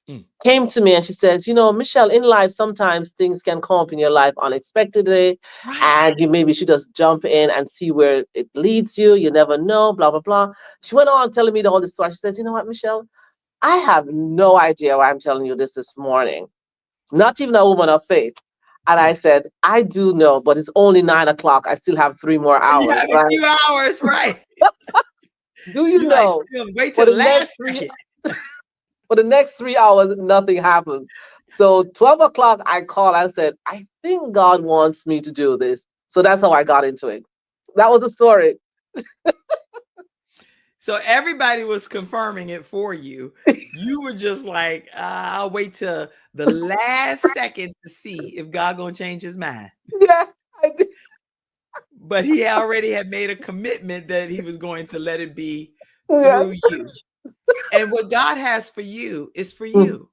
Mm. came to me and she says, you know, Michelle, in life, sometimes things can come up in your life unexpectedly, Right. and you maybe should just jump in and see where it leads you. You never know, blah, blah, blah. She went on telling me all this story. She says, you know what, Michelle, I have no idea why I'm telling you this morning. Not even a woman of faith. And I Mm. said, I do know, but it's only 9 o'clock. I still have 3 more hours, You have a right? few hours, right? Do you You like, know wait for till the the next last three second. for the next 3 hours, nothing happened. So 12 o'clock, I called. I said, I think God wants me to do this. So that's how I got into it. That was the story. So everybody was confirming it for you. You were just like, I'll wait till the last second to see if God gonna change his mind. Yeah, I did. But he already had made a commitment that he was going to let it be Yeah. through you. And what God has for you is for Mm-hmm. you.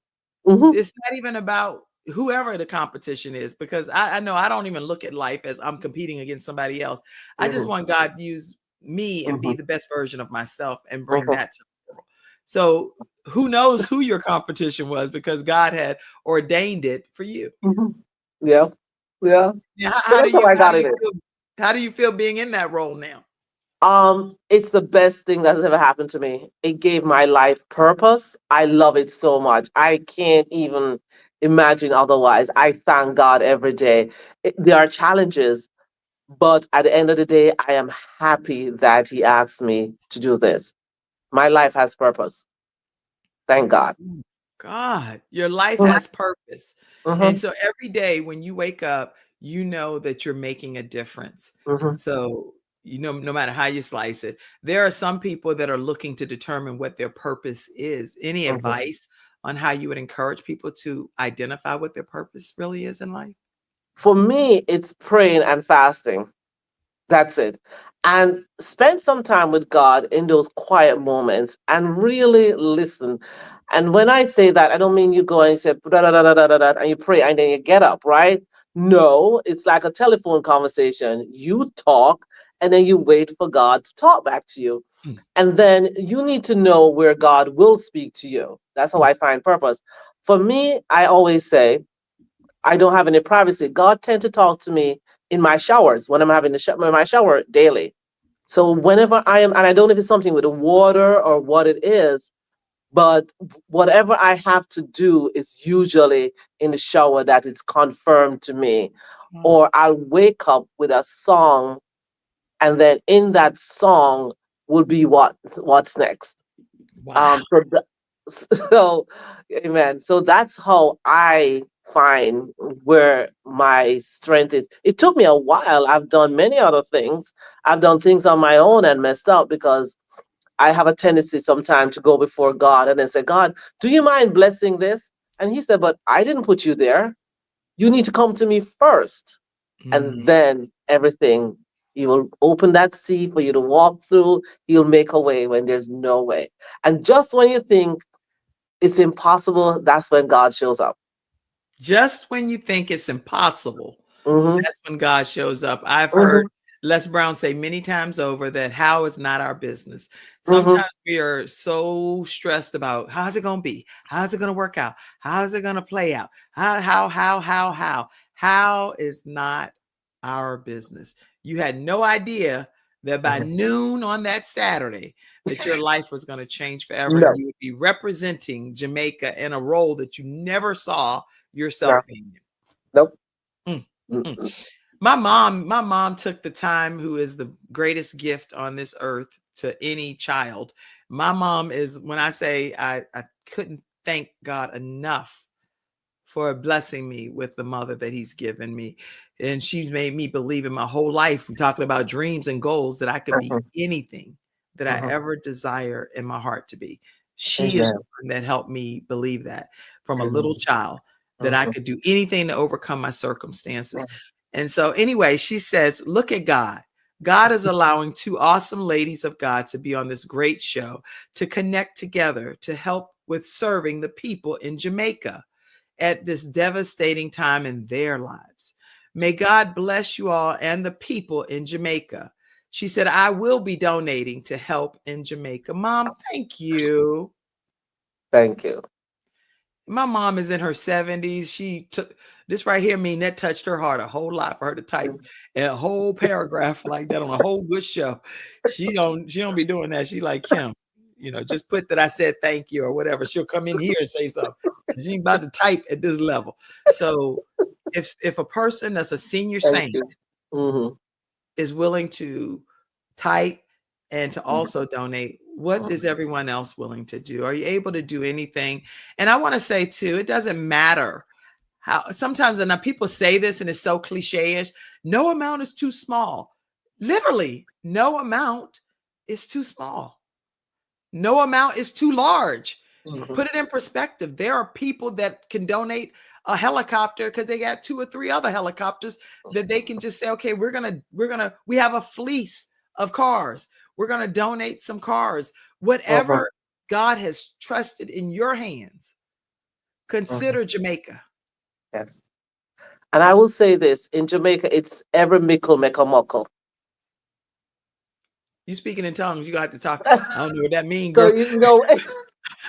Mm-hmm. It's not even about whoever the competition is, because I know I don't even look at life as I'm competing against somebody else. I just want God to use me and be Mm-hmm. the best version of myself and bring Mm-hmm. that to the world. So who knows who your competition was, because God had ordained it for you. Mm-hmm. Yeah. Yeah. Now, So that's how I got in it. how do you feel being in that role now? It's the best thing that has ever happened to me. It gave my life purpose. I love it so much. I can't even imagine otherwise. I thank God every day. There are challenges, but at the end of the day, I am happy that He asked me to do this. My life has purpose. Thank God. Mm. God, your life Mhm. has purpose. And Mhm. so every day when you wake up, you know that you're making a difference. Mhm. So, no matter how you slice it, there are some people that are looking to determine what their purpose is. Any Mhm. advice on how you would encourage people to identify what their purpose really is in life? For me, it's praying and fasting. That's it. And spend some time with God in those quiet moments and really listen. And when I say that, I don't mean you go and you say da da da da da da da, and you pray and then you get up, right? No, it's like a telephone conversation. You talk and then you wait for God to talk back to you. Mm, And then you need to know where God will speak to you. That's how mm, I find purpose. For me, I always say, I don't have any privacy. God tend to talk to me in my showers when I'm having my shower daily. So whenever I am, and I don't know if it's something with the water or what it is, but whatever I have to do is usually in the shower that it's confirmed to me. mm. Or I'll wake up with a song, and then in that song will be what's next. Wow. So so, amen. So that's how I find where my strength is. It took me a while. I've done many other things. I've done things on my own and messed up because I have a tendency sometimes to go before God and then say, God, do you mind blessing this? And He said, but I didn't put you there. You need to come to me first. Mm. And then everything, He will open that sea for you to walk through. He'll make a way when there's no way. And just when you think it's impossible, that's when God shows up. Just when you think it's impossible, Hmm. that's when God shows up. I've heard Hmm. Les Brown say many times over that how is not our business. Mm-hmm. Sometimes we are so stressed about how's it going to be? How's it going to work out? How's it going to play out? How is not our business. You had no idea that by Mm-hmm. noon on that Saturday that your life was going to change forever and No, you would be representing Jamaica in a role that you never saw no, yourself being nope. in. Mm, mm. Mm-mm. My mom took the time, who is the greatest gift on this earth to any child. My mom is, when I say I couldn't thank God enough for blessing me with the mother that he's given me. And she's made me believe in my whole life, we're talking about dreams and goals, that I could be Mm-hmm. anything that I Mm-hmm. ever desire in my heart to be. She is Amen. the one that helped me believe that from a little Amen. child, that I Mm-hmm. could do anything to overcome my circumstances. And so, anyway, she says, look at God. God is allowing two awesome ladies of God to be on this great show, to connect together, to help with serving the people in Jamaica at this devastating time in their lives. May God bless you all and the people in Jamaica. She said, I will be donating to help in Jamaica. Mom, thank you. Thank you. My mom is in her 70s. She took this right here, mean that touched her heart a whole lot for her to type a whole paragraph like that on a whole good show. She don't be doing that. She like Kim, just put that I said thank you or whatever. She'll come in here and say something. She ain't about to type at this level. So if a person that's a senior Thank saint you. Mm-hmm. is willing to type and to also donate, what is Mm-hmm. everyone else willing to do? Are you able to do anything? And I want to say too, it doesn't matter how sometimes, and now people say this and it's so cliche-ish, no amount is too small. Literally, no amount is too small. No amount is too large. Mm-hmm. Put it in perspective. There are people that can donate a helicopter because they got two or three other helicopters that they can just say, okay, we have a fleece of cars. We're gonna donate some cars. Mm-hmm. Whatever God has trusted in your hands, Mm-hmm. consider Jamaica. Yes. And I will say this, in Jamaica, it's every mickle make a muckle. You speaking in tongues, you got to talk. I don't know what that means, So girl. you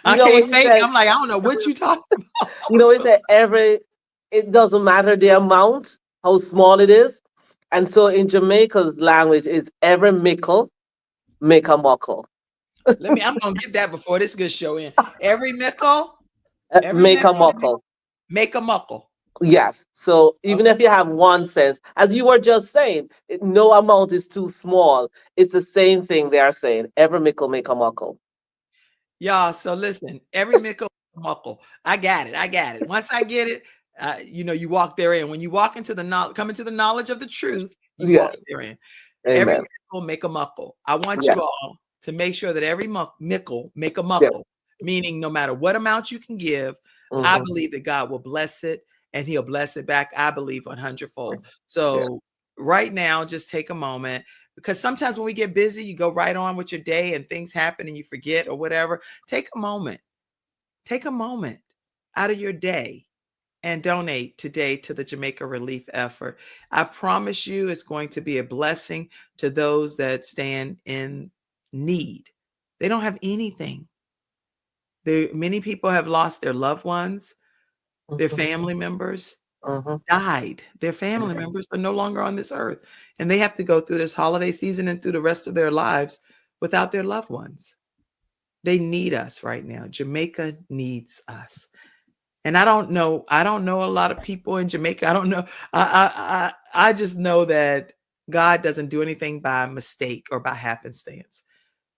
I know can't when you fake. said I'm like, I don't know what you talking about. I you know was we so say every it doesn't matter the amount, how small it is. And so in Jamaica's language is every mickle make a muckle. I'm gonna get that before this good show in. Every mickle, every Make a mickle, muckle. make a muckle. Yes. So even Okay. if you have 1 cent, as you were just saying, no amount is too small. It's the same thing they are saying. Every mickle make a muckle. Y'all, so listen, every mickle, muckle. I got it. I got it. Once I get it, you walk therein. When you walk into the knowledge, come into the knowledge of the truth, you walk Yes. therein. Every Amen. mickle make a muckle. I want Yes. you all to make sure that every mickle make a Yes. muckle, meaning no matter what amount you can give, I Hmm. believe that God will bless it and he'll bless it back. I believe 100-fold. Yeah. So right now, just take a moment, because sometimes when we get busy, you go right on with your day and things happen and you forget or whatever. Take a moment. Take a moment out of your day and donate today to the Jamaica relief effort. I promise you it's going to be a blessing to those that stand in need. They don't have anything. Many people have lost their loved ones, their Hmm. family members Hmm. died. Their family members are no longer on this earth. And they have to go through this holiday season and through the rest of their lives without their loved ones. They need us right now. Jamaica needs us. And I don't know a lot of people in Jamaica. I don't know. I just know that God doesn't do anything by mistake or by happenstance.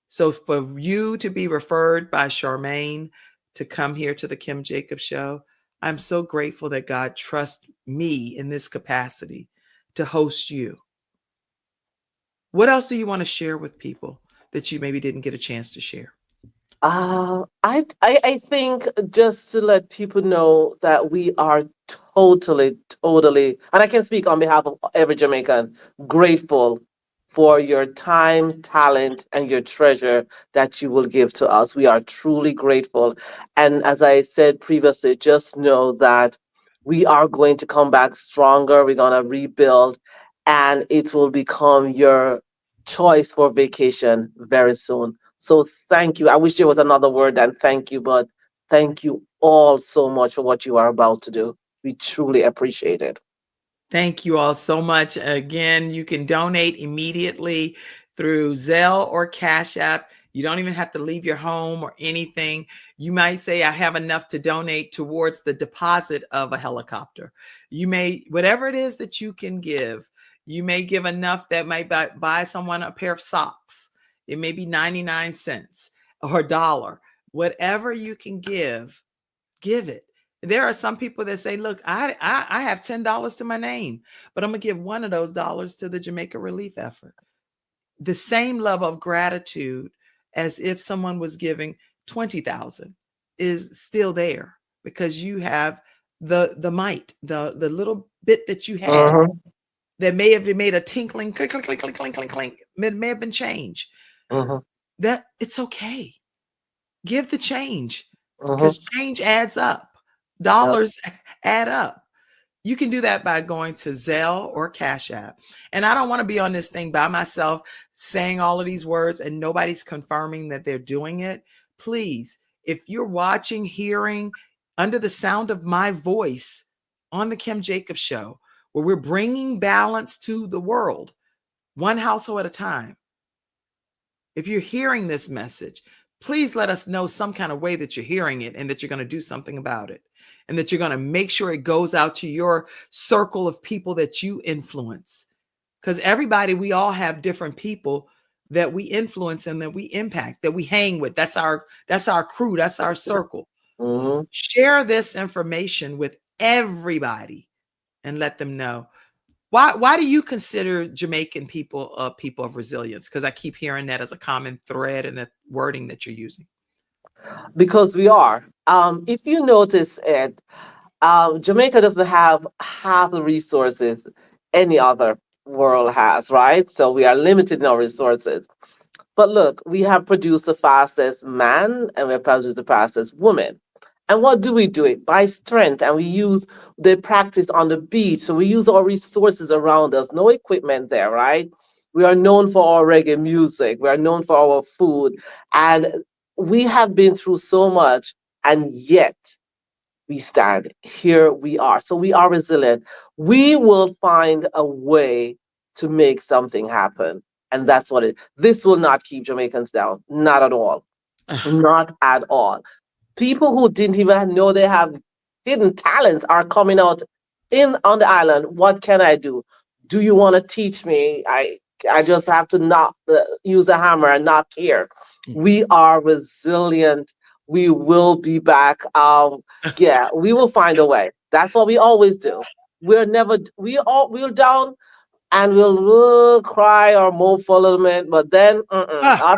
So for you to be referred by Charmaine to come here to the Kim Jacobs show, I'm so grateful that God trusts me in this capacity to host you. What else do you want to share with people that you maybe didn't get a chance to share? I think just to let people know that we are totally, and I can speak on behalf of every Jamaican, grateful for your time, talent, and your treasure that you will give to us. We are truly grateful. And as I said previously, just know that we are going to come back stronger. We're going to rebuild. and it will become your choice for vacation very soon. So thank you. I wish there was another word than thank you, but thank you all so much for what you are about to do. We truly appreciate it. Thank you all so much. Again, you can donate immediately through Zelle or Cash App. You don't even have to leave your home or anything. You might say, I have enough to donate towards the deposit of a helicopter. You may, whatever it is that you can give, you may give enough that might buy someone a pair of socks. It may be 99 cents or a dollar. Whatever you can give it. There are some people that say, look, I have $10 to my name, but I'm gonna give one of those dollars to the Jamaica relief effort. The same level of gratitude as if someone was giving 20,000 is still there, because you have the mite, the little bit that you had Mm-hmm, that may have made a tinkling clink clink clink clink clink clink clink. May have been change. mm-hmm, That it's okay. Give the change, because mm-hmm. change adds up. Yep. Dollars add up. You can do that by going to Zelle or Cash App. And I don't want to be on this thing by myself saying all of these words and nobody's confirming that they're doing it. Please, if you're watching, hearing, under the sound of my voice on the Kim Jacobs Show, where we're bringing balance to the world, one household at a time. If you're hearing this message, please let us know some kind of way that you're hearing it and that you're going to do something about it, and that you're going to make sure it goes out to your circle of people that you influence. Because everybody, we all have different people that we influence and that we impact, that we hang with. That's our crew, that's our circle. Mm-hmm. Share this information with everybody and let them know. Why do you consider Jamaican people people of resilience? Because I keep hearing that as a common thread in the wording that you're using. Because we are. If you notice, Ed, Jamaica doesn't have half the resources any other world has, right? So we are limited in our resources. But look, we have produced the fastest man and we have produced the fastest woman. And what do we do it? By strength. And we use the practice on the beach. So we use our resources around us. No equipment there, right? We are known for our reggae music. We are known for our food. And we have been through so much. And yet we stand. Here we are. So we are resilient. We will find a way to make something happen. And that's what it. This will not keep Jamaicans down. Not at all. Not at all. People who didn't even know they have hidden talents are coming out in on the island. What can I do? Do you want to teach me? I just have to knock use a hammer and knock here. We are resilient. We will be back. Yeah, we will find a way. That's what we always do. We're never we're down and we'll cry or mope for a little bit, but then Ah,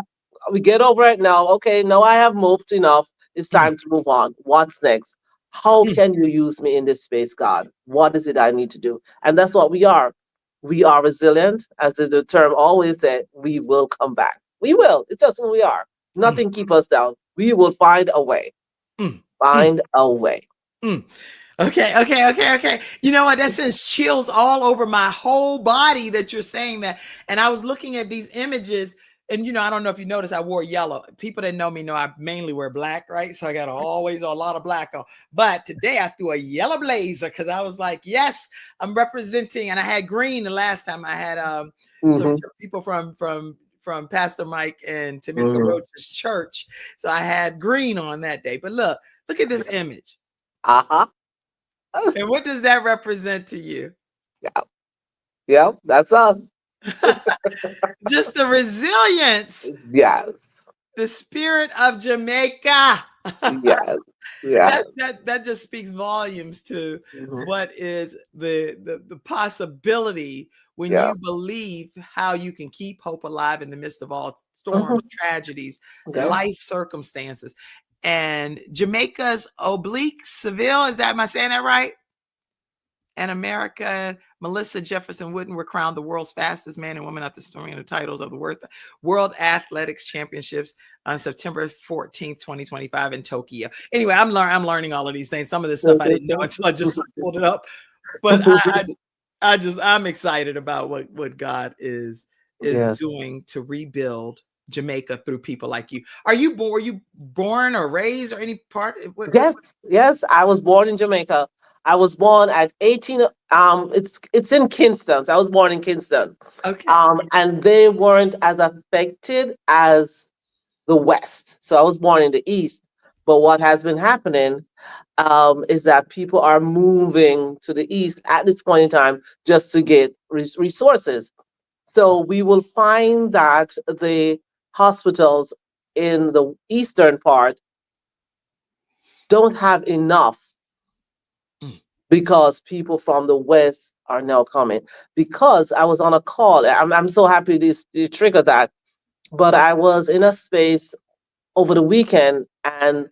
we get over it now. Okay, now I have moped enough. It's time to move on. What's next? How can you use me in this space, God? What is it I need to do? And that's what we are. We are resilient, as the term always said. We will come back. We will. It's just who we are. Nothing keep us down. We will find a way. Find a way. Okay, okay, okay, okay. You know what? That sends chills all over my whole body that you're saying that. And I was looking at these images, and I don't know if you noticed, I wore yellow. People that know me know I mainly wear black, right? So I got always a lot of black on. But today I threw a yellow blazer because I was like, yes, I'm representing. And I had green the last time. I had some Hmm. people from Pastor Mike and Tamika Hmm. Roach's church. So I had green on that day. But look at this image. Uh-huh. And what does that represent to you? Yeah. Yeah. That's us. Just the resilience, Yes. the spirit of Jamaica. Yes. Yes. That just speaks volumes to Hmm. what is the possibility when Yeah. you believe how you can keep hope alive in the midst of all Hmm. storms, tragedies, Yeah. life circumstances. And Jamaica's oblique Seville, am I saying that right? And America, Melissa Jefferson Wooden were crowned the world's fastest man and woman after storming the titles of the World Athletics Championships on September 14th, 2025 in Tokyo. Anyway, I'm learning all of these things. Some of this stuff I didn't know until I just pulled it up. But I'm excited about what God is Yes. doing to rebuild Jamaica through people like you. Were you born or raised or any part? Yes, yes. I was born in Jamaica. I was born at 18. It's in Kingston. So I was born in Kingston. Okay. And they weren't as affected as the West. So I was born in the East. But what has been happening is that people are moving to the East at this point in time just to get resources. So we will find that the hospitals in the eastern part don't have enough Mm. because people from the West are now coming. Because I was on a call, I'm so happy this you triggered that. But I was in a space over the weekend, and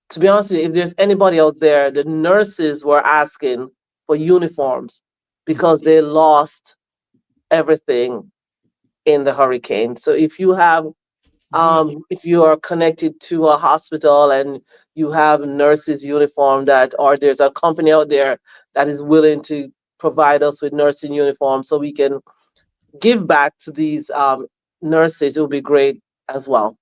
to be honest with you, if there's anybody out there, the nurses were asking for uniforms Mm. because they lost everything in the hurricane. So Mm. if you are connected to a hospital and you have nurses uniform that, or there's a company out there that is willing to provide us with nursing uniform so we can give back to these nurses, it would be great as well.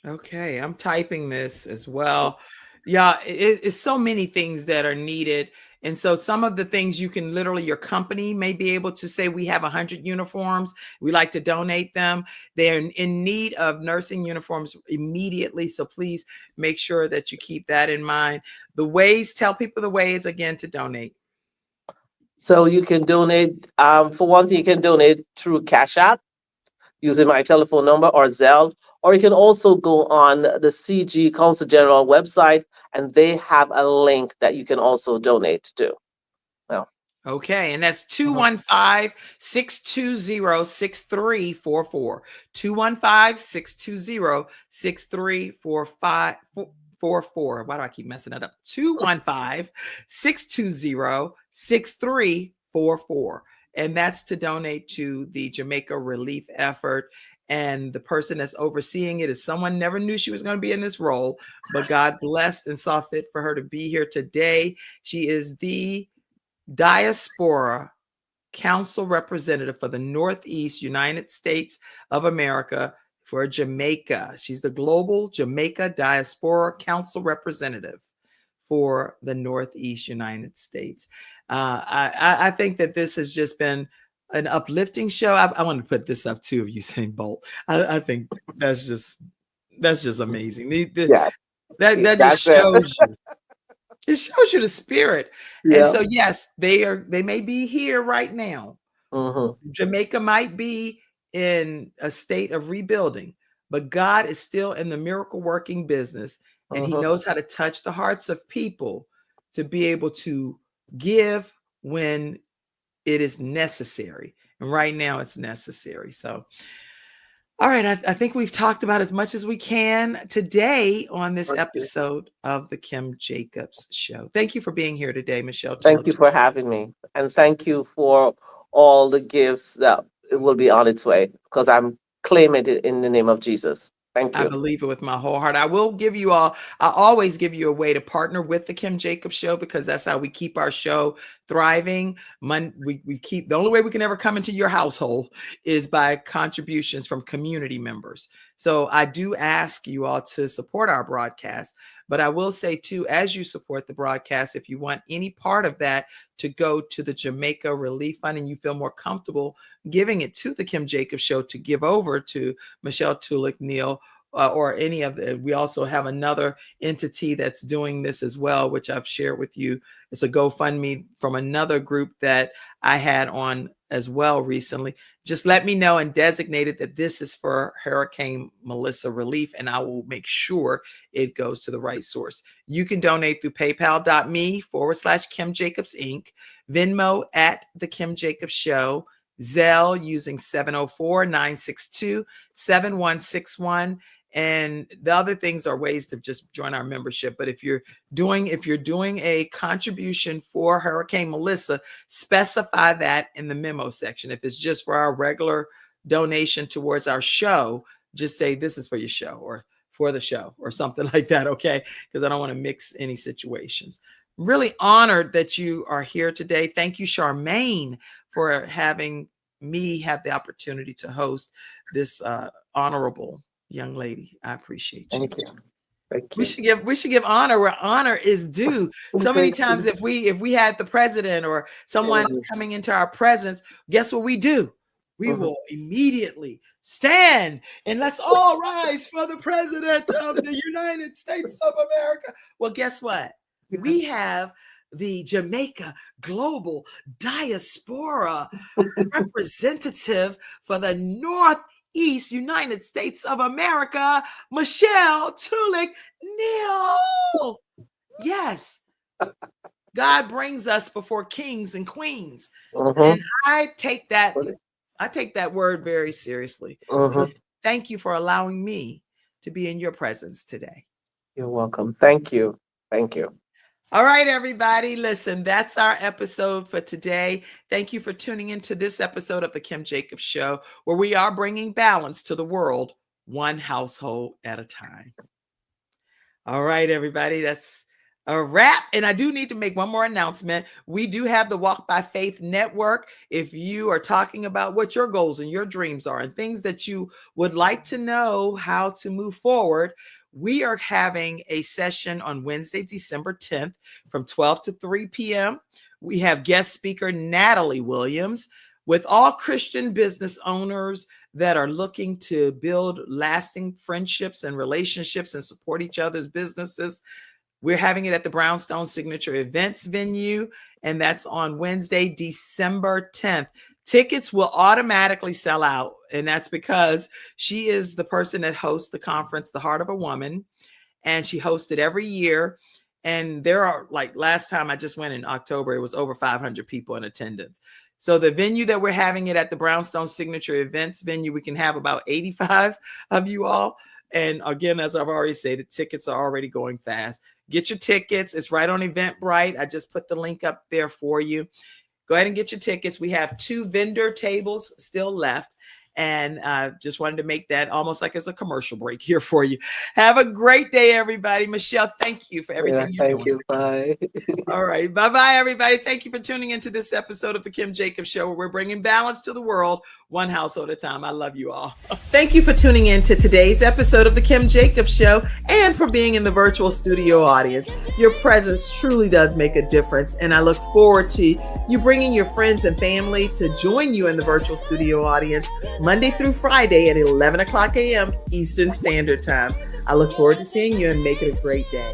Okay, I'm typing this as well. Yeah, it's so many things that are needed. And so some of the things you can literally, your company may be able to say, we have 100 uniforms. We like to donate them. They're in need of nursing uniforms immediately. So please make sure that you keep that in mind. The ways, tell people the ways again to donate. So you can donate, for one thing, you can donate through Cash App using my telephone number or Zelle, or you can also go on the CG Council General website and they have a link that you can also donate to. Well, Okay, and that's mhm. 215-620-6344. 215-620-6344. Why do I keep messing that up? 215-620-6344. And that's to donate to the Jamaica relief effort. And the person that's overseeing it is someone never knew she was going to be in this role, but God blessed and saw fit for her to be here today. She is the Diaspora Council Representative for the Northeast United States of America for Jamaica. She's the Global Jamaica Diaspora Council Representative for the Northeast United States. I think that this has just been an uplifting show. I want to put this up too of Usain Bolt. I think that's just amazing. Yeah, That just that's it. shows you, it shows you the spirit. And Yeah. so, yes, they may be here right now. Hmm. Jamaica might be in a state of rebuilding, but God is still in the miracle working business. And he Hmm. knows how to touch the hearts of people to be able to give when it is necessary. And right now it's necessary. So, all right, I think we've talked about as much as we can today on this episode of the Kim Jacobs Show. Thank you for being here today, Michelle Thank Tulloch. you for having me. And thank you for all the gifts that it will be on its way because I'm claiming it in the name of Jesus. Thank I you. believe it with my whole heart. I always give you a way to partner with the Kim Jacobs Show because that's how we keep our show thriving. We keep, the only way we can ever come into your household is by contributions from community members. So I do ask you all to support our broadcast. But I will say too, as you support the broadcast, if you want any part of that to go to the Jamaica Relief Fund and you feel more comfortable giving it to the Kim Jacobs Show to give over to Michelle Tulloch-Neil, or any of the, we also have another entity that's doing this as well, which I've shared with you. It's a GoFundMe from another group that I had on as well recently. Just let me know and designate it that this is for Hurricane Melissa relief, and I will make sure it goes to the right source. You can donate through paypal.me/Kim Jacobs Inc., Venmo at The Kim Jacobs Show, Zelle using 704-962-7161. And the other things are ways to just join our membership. But if you're doing a contribution for Hurricane Melissa, specify that in the memo section. If it's just for our regular donation towards our show, just say this is for your show or for the show or something like that, okay? Because I don't want to mix any situations. really honored that you are here today. Thank you, Charmaine, for having me have the opportunity to host this honorable young lady. I appreciate you. Thank you. Thank We you. should give honor where honor is due. So many Thank times you. if we had the president or someone Mhm, coming into our presence, guess what we do? We mhm. will immediately stand and let's all rise for the president of the United States of America. Well, guess what? Yeah. We have the Jamaica Global Diaspora representative for the Northeast United States of America, Michelle Tulloch-Neil. Yes, God brings us before kings and queens. And Mhm, I take that word very seriously. So mhm. thank you for allowing me to be in your presence today. You're welcome. Thank you. Thank you. All right, everybody. Listen, that's our episode for today. Thank you for tuning into this episode of The Kim Jacobs Show, where we are bringing balance to the world, one household at a time. All right, everybody. That's a wrap. And I do need to make one more announcement. We do have the Walk by Faith Network. If you are talking about what your goals and your dreams are and things that you would like to know how to move forward, we are having a session on Wednesday, December 10th from 12 to 3 p.m. We have guest speaker Natalie Williams with all Christian business owners that are looking to build lasting friendships and relationships and support each other's businesses. We're having it at the Brownstone Signature Events venue, and that's on Wednesday, December 10th. Tickets will automatically sell out, and that's because she is the person that hosts the conference, The Heart of a Woman, and she hosts it every year. And there are, like last time I just went in October, it was over 500 people in attendance. So the venue that we're having it at, the Brownstone Signature Events venue, we can have about 85 of you all. And again, as I've already said, the tickets are already going fast. Get your tickets. It's right on Eventbrite. I just put the link up there for you. Go ahead and get your tickets. We have 2 vendor tables still left. And I just wanted to make that almost like as a commercial break here for you. Have a great day, everybody. Michelle, thank you for everything Yeah, you're thank doing. you. Bye. All right. Bye-bye, everybody. Thank you for tuning into this episode of The Kim Jacobs Show, where we're bringing balance to the world, one household at a time. I love you all. Thank you for tuning in to today's episode of The Kim Jacobs Show and for being in the virtual studio audience. Your presence truly does make a difference, and I look forward to you bringing your friends and family to join you in the virtual studio audience Monday through Friday at 11 o'clock a.m. Eastern Standard Time. I look forward to seeing you and make it a great day.